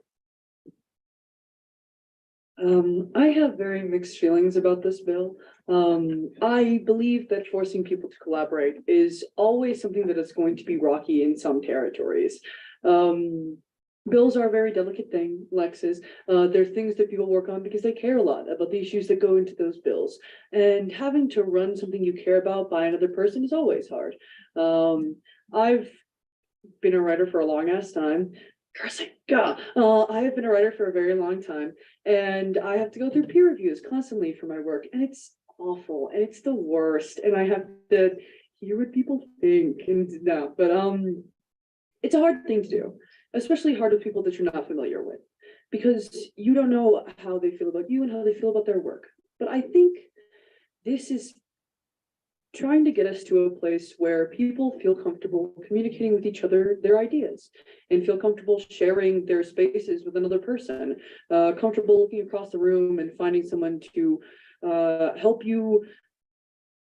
S13: I have very mixed feelings about this bill. I believe that forcing people to collaborate is always something that is going to be rocky in some territories. Bills are a very delicate thing, Lexes. They're things that people work on because they care a lot about the issues that go into those bills. And having to run something you care about by another person is always hard. I've been a writer for a long ass time. Cursing, God. I have been a writer for a very long time, and I have to go through peer reviews constantly for my work, and it's awful, and it's the worst, and I have to hear what people think, and no, but it's a hard thing to do, especially hard with people that you're not familiar with, because you don't know how they feel about you and how they feel about their work. But I think this is trying to get us to a place where people feel comfortable communicating with each other their ideas and feel comfortable sharing their spaces with another person, comfortable looking across the room and finding someone to help you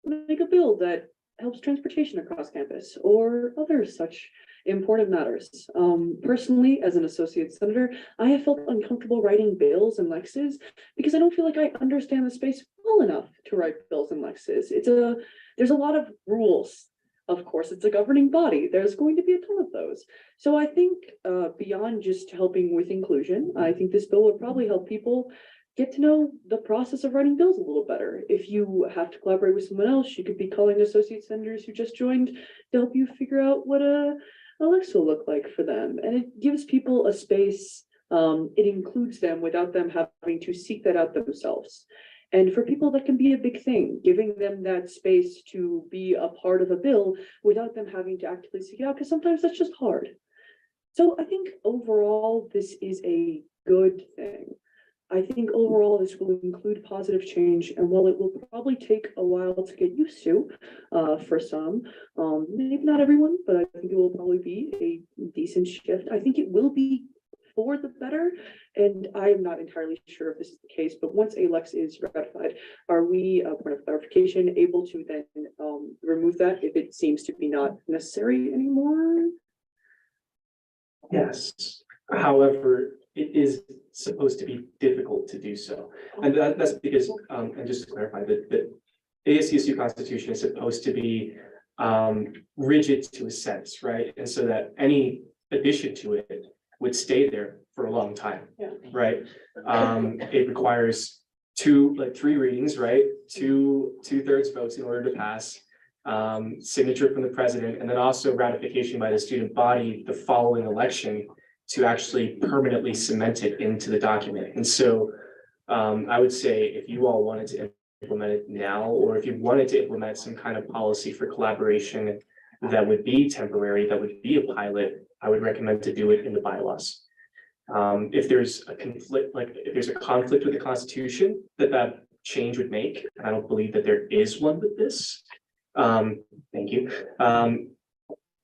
S13: make a bill that helps transportation across campus or other such important matters. Personally, as an associate senator, I have felt uncomfortable writing bills and lexes because I don't feel like I understand the space well enough to write bills and lexes. There's a lot of rules. Of course, it's a governing body. There's going to be a ton of those. So I think beyond just helping with inclusion, I think this bill would probably help people get to know the process of writing bills a little better. If you have to collaborate with someone else, you could be calling associate senators who just joined to help you figure out what a Lex will look like for them. And it gives people a space. It includes them without them having to seek that out themselves. And for people, that can be a big thing, giving them that space to be a part of a bill without them having to actively seek it out, because sometimes that's just hard. So I think overall, this is a good thing. I think overall, this will include positive change. And while it will probably take a while to get used to for some, maybe not everyone, but I think it will probably be a decent shift. I think it will be for the better. And I am not entirely sure if this is the case, but once ALEX is ratified, are we, point of clarification, able to then remove that if it seems to be not necessary anymore?
S6: Yes, however, it is supposed to be difficult to do so. And that's because, and just to clarify, that the ASCSU Constitution is supposed to be rigid to a sense, right? And so that any addition to it would stay there for a long time, right? It requires three readings, right? Two-thirds votes in order to pass, signature from the president, and then also ratification by the student body the following election to actually permanently cement it into the document. And so I would say if you all wanted to implement it now, or if you wanted to implement some kind of policy for collaboration that would be temporary, that would be a pilot, I would recommend to do it in the bylaws. If there's a conflict, if there's a conflict with the Constitution that change would make, and I don't believe that there is one with this. Thank you.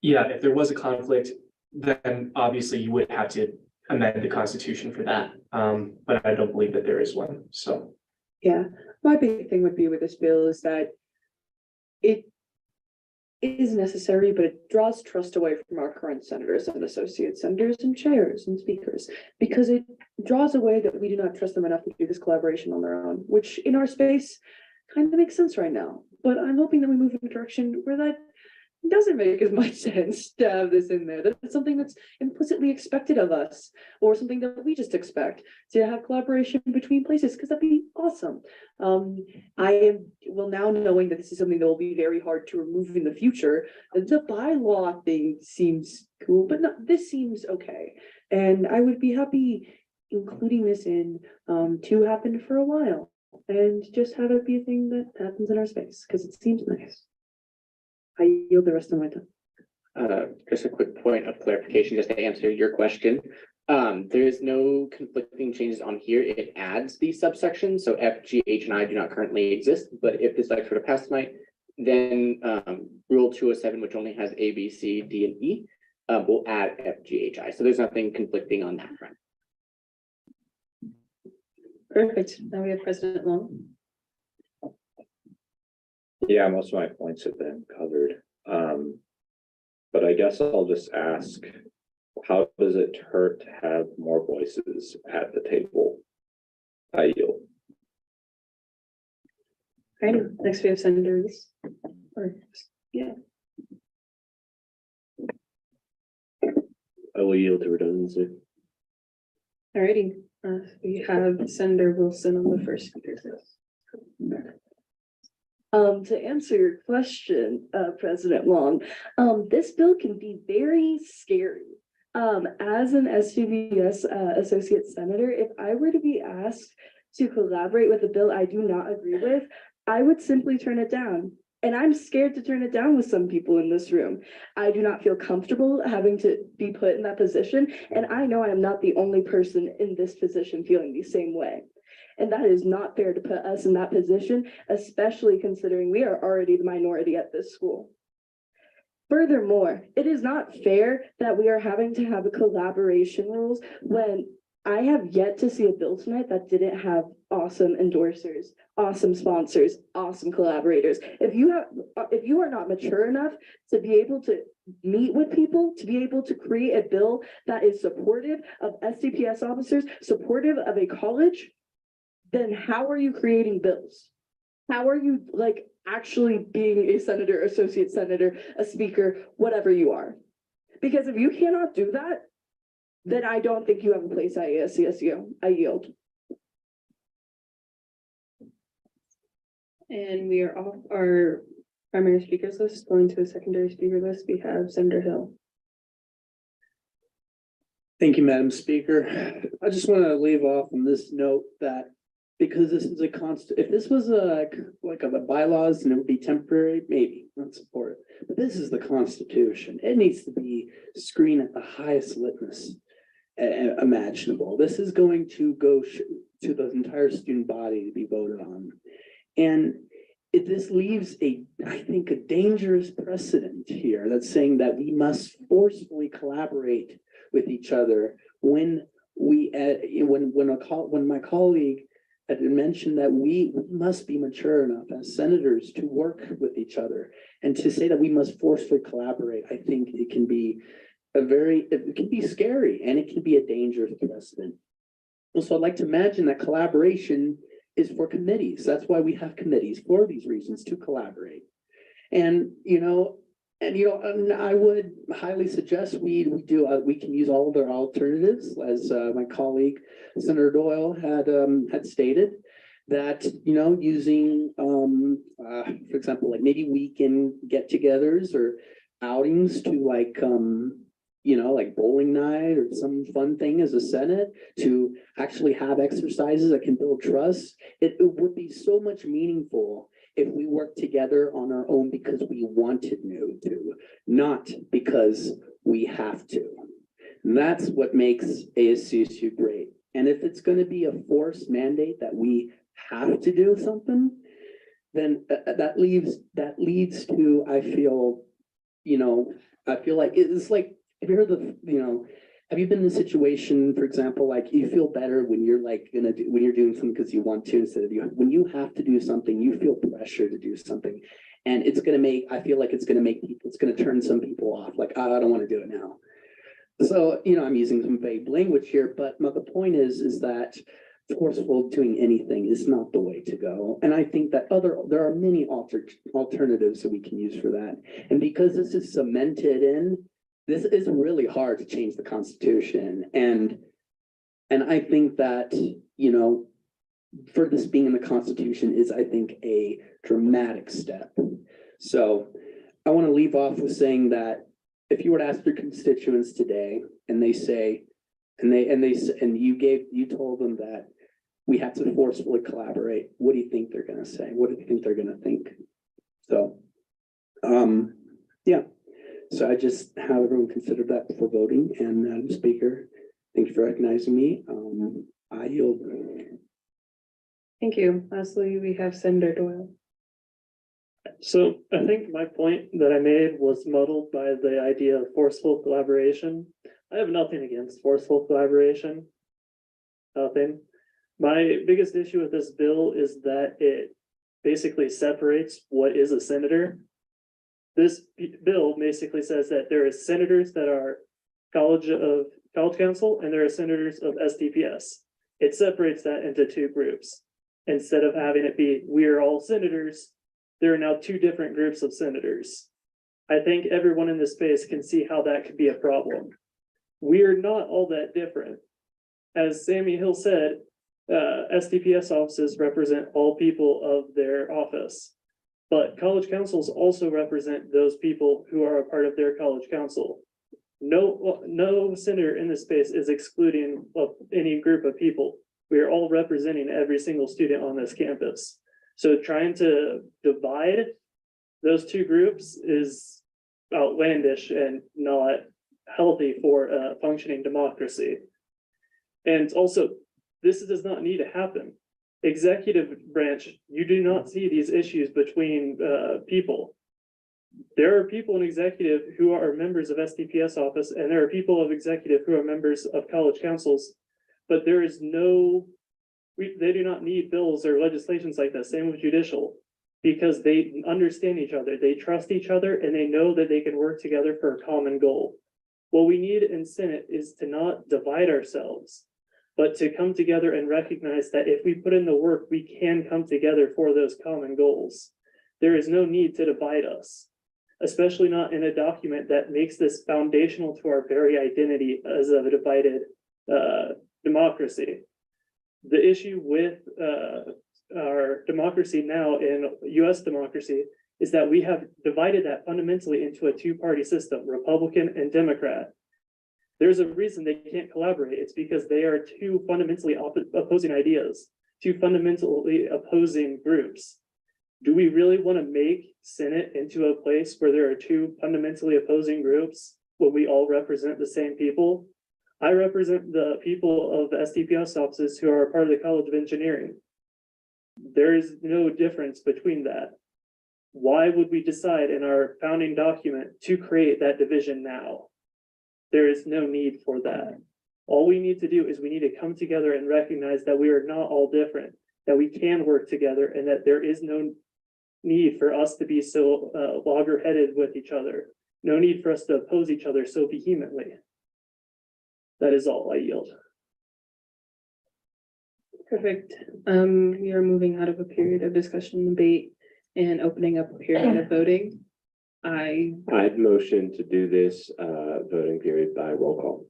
S6: Yeah, if there was a conflict, then obviously you would have to amend the Constitution for that. But I don't believe that there is one, so.
S13: Yeah, my big thing would be with this bill is that it is necessary, but it draws trust away from our current senators and associate senators and chairs and speakers, because it draws away that we do not trust them enough to do this collaboration on their own, which in our space kind of makes sense right now. But I'm hoping that we move in a direction where that doesn't make as much sense to have this in there. That's something that's implicitly expected of us, or something that we just expect to have collaboration between places, because that'd be awesome. Well, now knowing that this is something that will be very hard to remove in the future, the bylaw thing seems cool, but no, this seems okay. And I would be happy including this in to happen for a while and just have it be a thing that happens in our space, because it seems nice. I yield the rest of my time.
S7: Just a quick point of clarification, just to answer your question. There is no conflicting changes on here. It adds these subsections. So F, G, H, and I do not currently exist. But if this lecture to pass tonight, then Rule 207, which only has A, B, C, D, and E, will add F, G, H, I. So there's nothing conflicting on that front.
S8: Perfect. Now we have President Long.
S21: Yeah, most of my points have been covered. But I guess I'll just ask, how does it hurt to have more voices at the table? I yield.
S8: All right, next we have Senator Reese. Yeah.
S1: I will yield to redundancy.
S8: All righty, we have Senator Wilson on the first speaker's list.
S13: To answer your question, President Long, this bill can be very scary. As an SUVS associate senator, if I were to be asked to collaborate with a bill I do not agree with, I would simply turn it down. And I'm scared to turn it down with some people in this room. I do not feel comfortable having to be put in that position. And I know I am not the only person in this position feeling the same way. And that is not fair to put us in that position, especially considering we are already the minority at this school. Furthermore, it is not fair that we are having to have a collaboration rules when I have yet to see a bill tonight that didn't have awesome endorsers, awesome sponsors, awesome collaborators. If you are not mature enough to be able to meet with people, to be able to create a bill that is supportive of SCPS officers, supportive of a college, then how are you creating bills? How are you actually being a senator, associate senator, a speaker, whatever you are? Because if you cannot do that, then I don't think you have a place at ASCSU. I yield.
S8: And we are off our primary speakers list, going to the secondary speaker list. We have Senator Hill.
S17: Thank you, Madam Speaker. I just want to leave off on this note that because this is a if this was like a bylaws and it would be temporary, maybe I'd support it. But this is the Constitution. It needs to be screened at the highest litmus imaginable. This is going to go to the entire student body to be voted on. And this leaves I think, a dangerous precedent here that's saying that we must forcefully collaborate with each other when my colleague had mentioned that we must be mature enough as senators to work with each other, and to say that we must forcefully collaborate, I think it can be scary, and it can be a dangerous precedent. Also, I'd like to imagine that collaboration is for committees. That's why we have committees, for these reasons, to collaborate. And I would highly suggest we can use all of their alternatives, as my colleague Senator Doyle had stated, that using for example, like maybe weekend get-togethers or outings to like bowling night or some fun thing as a Senate, to actually have exercises that can build trust. It would be so much meaningful if we work together on our own because we wanted to, not because we have to. And that's what makes ASCSU great. And if it's going to be a forced mandate that we have to do something, then that leads to, I feel like it's like, have you heard have you been in a situation, for example, like you feel better when you're like when you're doing something because you want to instead of when you have to do something, you feel pressure to do something. And it's gonna make, I feel like it's gonna make people, it's gonna turn some people off, like, "Oh, I don't want to do it now." So, I'm using some vague language here, but the point is that forceful doing anything is not the way to go. And I think that there are many alternatives that we can use for that. And because this is cemented in, this is really hard to change the Constitution. And I think that, for this being in the Constitution is, I think, a dramatic step. So I want to leave off with saying that if you were to ask your constituents today and they say, and you told them that we have to forcefully collaborate, what do you think they're going to say? What do you think they're going to think? So, yeah. So I just have everyone consider that before voting. And Madam Speaker, thank you for recognizing me. I yield.
S8: Thank you. Lastly, we have Senator Doyle.
S3: So I think my point that I made was muddled by the idea of forceful collaboration. I have nothing against forceful collaboration. Nothing. My biggest issue with this bill is that it basically separates what is a senator. This bill basically says that there is senators that are college council and there are senators of SDPS. It separates that into two groups. Instead of having it be, we are all senators, there are now two different groups of senators. I think everyone in this space can see how that could be a problem. We are not all that different. As Sammy Hill said, SDPS offices represent all people of their office, but college councils also represent those people who are a part of their college council. No senator in this space is excluding any group of people. We are all representing every single student on this campus. So trying to divide those two groups is outlandish and not healthy for a functioning democracy. And also, this does not need to happen. Executive branch, you do not see these issues between people. There are people in executive who are members of SDPS office, and there are people of executive who are members of college councils, but there is they do not need bills or legislations like that. Same with judicial, because they understand each other, they trust each other, and they know that they can work together for a common goal. What we need in Senate is to not divide ourselves, but to come together and recognize that if we put in the work, we can come together for those common goals. There is no need to divide us, especially not in a document that makes this foundational to our very identity as a divided democracy. The issue with our democracy now in US democracy is that we have divided that fundamentally into a two-party system, Republican and Democrat. There's a reason they can't collaborate. It's because they are two fundamentally opposing ideas, two fundamentally opposing groups. Do we really want to make Senate into a place where there are two fundamentally opposing groups when we all represent the same people? I represent the people of the SDPS offices who are a part of the College of Engineering. There is no difference between that. Why would we decide in our founding document to create that division now? There is no need for that. All we need to do is we need to come together and recognize that we are not all different, that we can work together, and that there is no need for us to be so loggerheaded with each other. No need for us to oppose each other so vehemently. That is all. I yield.
S8: Perfect. We are moving out of a period of discussion and debate and opening up a period of voting.
S1: I'd motion to do this voting period by roll call.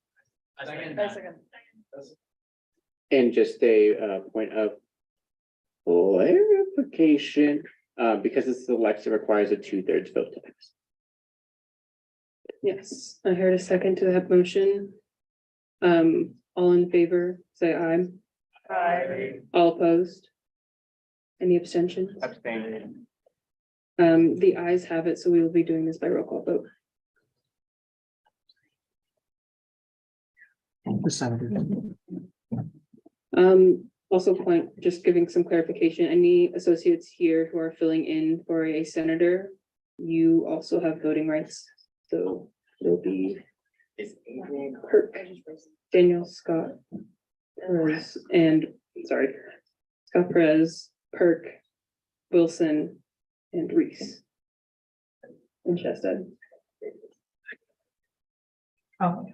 S7: And just a point of clarification, because this election requires a 2/3 vote to pass.
S8: Yes, I heard a second to that motion. All in favor, say aye.
S14: Aye.
S8: All opposed? Any abstentions?
S11: Abstain.
S8: The ayes have it, so we will be doing this by roll call vote. Also just giving some clarification, any associates here who are filling in for a senator, you also have voting rights. So it'll be Perk, Daniel Scott, Perez, and, sorry, Scott Perez, Perk, Wilson, and Reese. And Shasta.
S14: Oh.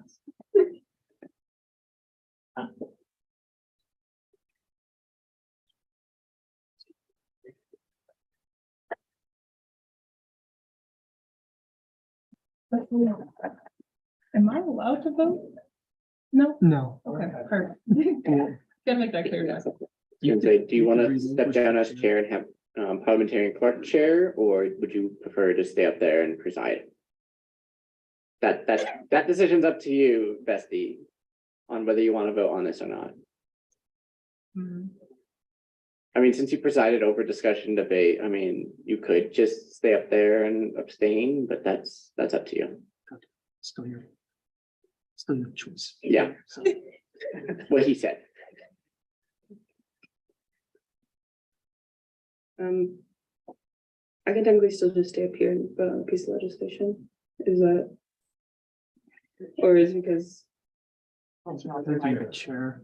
S14: Am I allowed to vote? No?
S11: No.
S14: Okay, perfect. Gotta make that clear now.
S7: You can say, do you want to step down as chair and have parliamentarian clerk chair, or would you prefer to stay up there and preside? That decision's up to you, Bestie, on whether you want to vote on this or not. I mean, since you presided over discussion debate, I mean, you could just stay up there and abstain, but that's up to you.
S11: Still your choice.
S7: Yeah. What he said.
S8: I can technically still just stay up here and vote on a piece of legislation. Is that? Or is it because?
S11: The chair.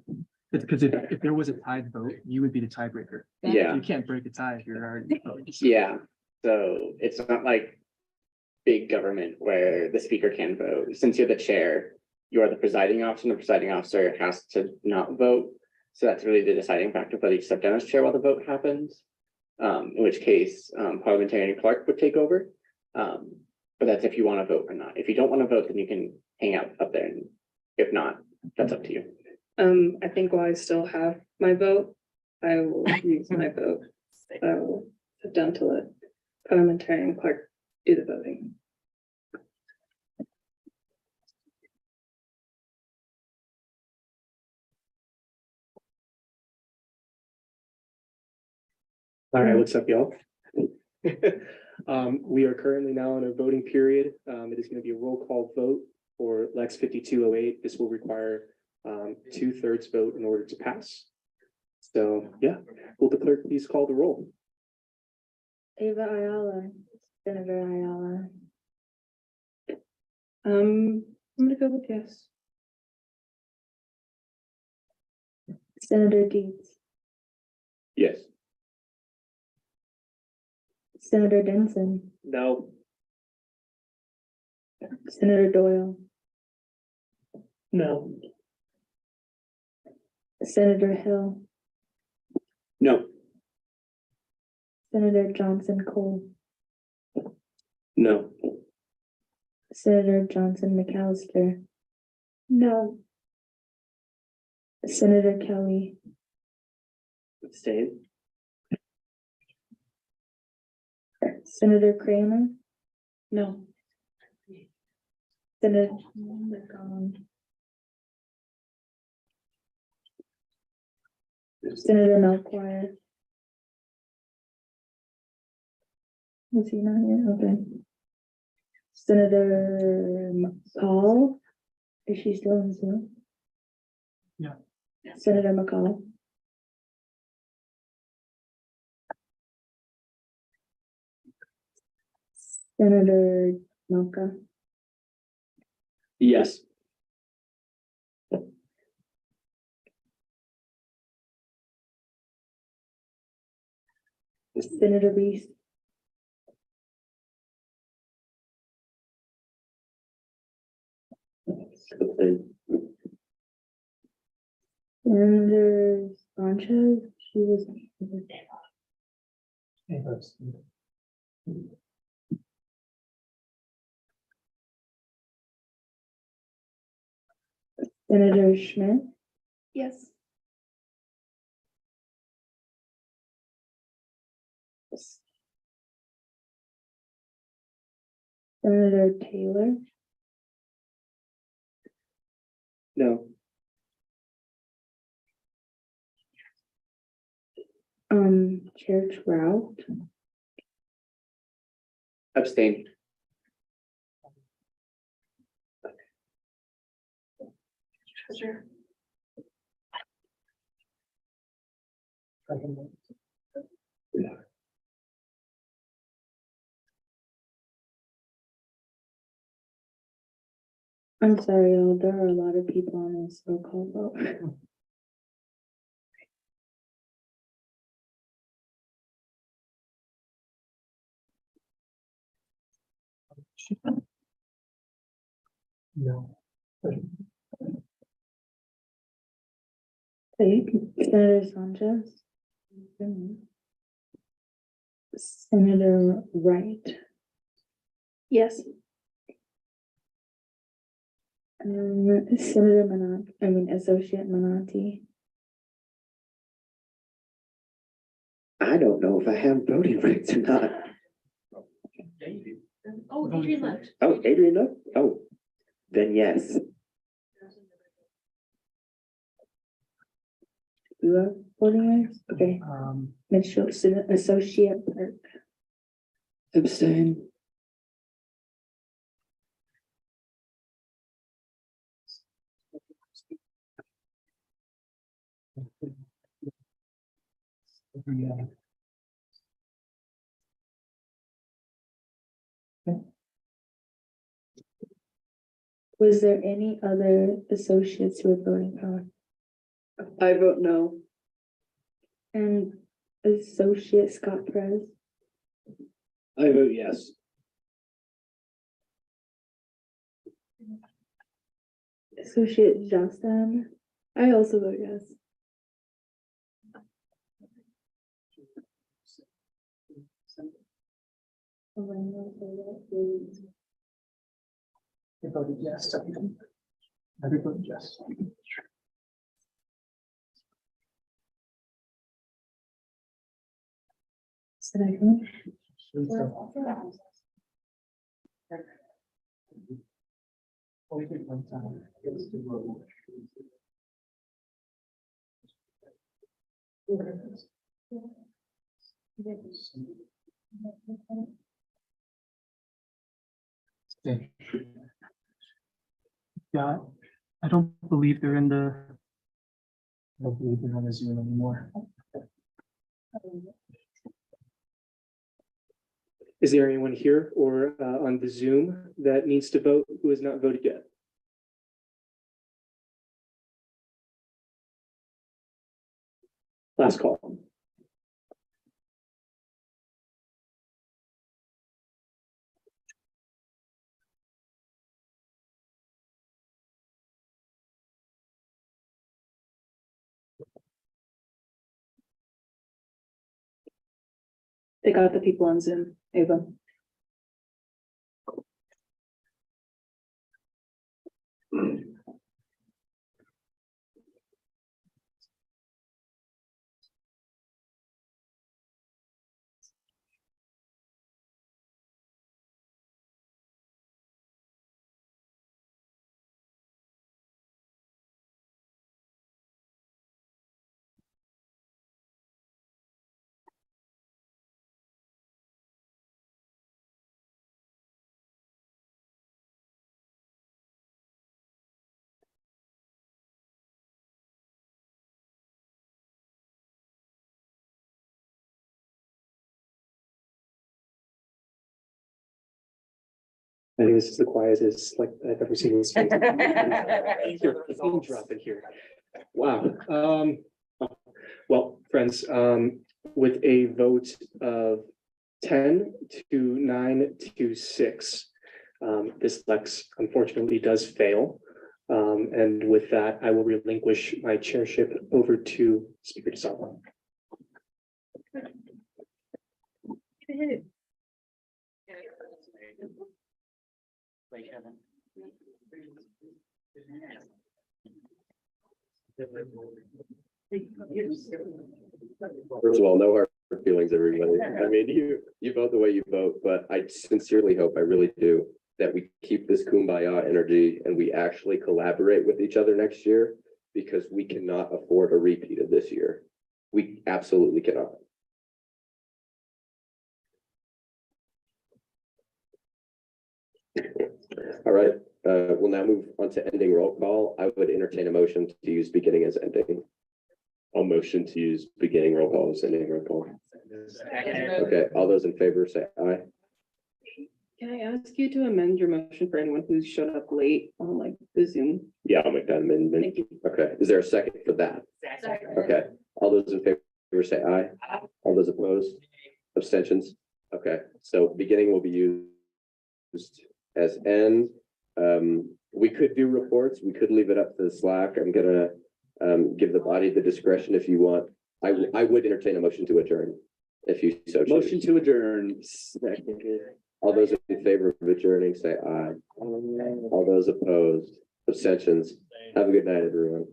S11: It's because if there was a tied vote, you would be the tiebreaker.
S7: Yeah.
S11: You can't break a tie if you're already.
S7: Yeah, so it's not like big government where the speaker can vote. Since you're the chair, you are the presiding officer, and the presiding officer has to not vote. So that's really the deciding factor whether you step down as chair while the vote happens. In which case, parliamentarian clerk would take over. But that's if you want to vote or not. If you don't want to vote, then you can hang out up there. And if not, that's up to you.
S8: I think while I still have my vote, I will use my vote. I will sit down to let parliamentarian clerk do the voting.
S6: All right, what's up, y'all? We are currently now in a voting period. It is going to be a roll call vote for Lex 5208. This will require 2/3 vote in order to pass. So, yeah, will the clerk please call the roll?
S5: Ava Ayala, Senator Ayala.
S8: I'm gonna go with yes.
S5: Senator Deeds,
S1: Yes.
S5: Senator Denson,
S6: No.
S5: Senator Doyle,
S6: No.
S5: Senator Hill,
S6: No.
S5: Senator Johnson Cole,
S6: No.
S5: Senator Johnson McAllister. No. Senator Kelly,
S6: Abstain.
S5: Senator Kramer,
S8: No.
S5: Senator. Senator Melchior. Was he not here? Okay. Senator McCall, is she still in Zoom?
S11: Yeah.
S5: Senator McCall, Senator Milka,
S6: Yes.
S5: Senator Reese, Senator Sanchez, she was. Senator Schmidt,
S8: Yes.
S5: Senator Taylor,
S6: No.
S5: Chair Trout,
S7: Abstain.
S14: Treasurer.
S5: I'm sorry, y'all, there are a lot of people on this roll call vote.
S11: No.
S5: Senator Sanchez. Senator Wright.
S9: Yes. Senator Associate Manati.
S12: I don't know if I have voting rights or not.
S14: Oh, Adrian left.
S12: Oh, Adrian left? Oh, then yes.
S5: You have voting rights? Okay. Mitchell, Associate Clerk.
S12: Abstain.
S5: Was there any other associates with voting power?
S13: I vote no.
S5: And Associate Scott Perez?
S21: I vote yes.
S5: Associate Justin? I also vote yes.
S11: I voted yes. I voted yes.
S5: Second.
S11: Okay. Yeah, I don't believe they're in the. I don't believe they're on the Zoom anymore.
S3: Is there anyone here or on the Zoom that needs to vote who has not voted yet? Last call.
S8: They got the people on Zoom, Ava.
S3: I think this is the quietest like I've ever seen this. Pin drop in here. Wow. Well, friends, with a vote of 10 to 9 to 6, this Lex unfortunately does fail. And with that, I will relinquish my chairship over to Speaker DeSalvo.
S1: First of all, no hard feelings, everybody. I mean, you vote the way you vote, but I sincerely hope, I really do, that we keep this kumbaya energy and we actually collaborate with each other next year, because we cannot afford a repeat of this year. We absolutely cannot. All right, we'll now move on to ending roll call. I would entertain a motion to use beginning as ending. I'll motion to use beginning roll call as ending roll call. Okay, all those in favor say aye.
S8: Can I ask you to amend your motion for anyone who's showed up late on like the Zoom?
S1: Yeah, I'll make that amendment.
S8: Thank you.
S1: Okay, is there a second for that? Okay, all those in favor say aye. All those opposed, abstentions? Okay, so beginning will be used as end. We could do reports, we could leave it up to the Slack. I'm gonna give the body the discretion if you want. I would entertain a motion to adjourn if you so choose.
S12: Motion to adjourn.
S1: All those in favor of adjourning, say aye. All those opposed, abstentions. Have a good night, everyone.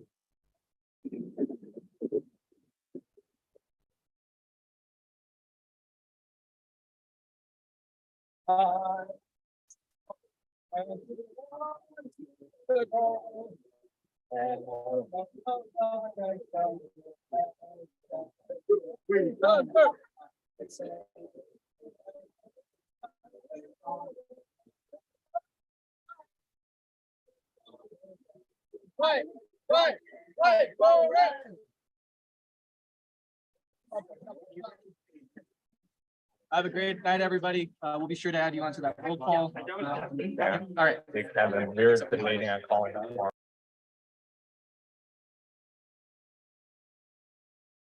S11: Have a great night, everybody. We'll be sure to add you onto that roll call. All right.
S18: Kevin, we're debating on calling that tomorrow.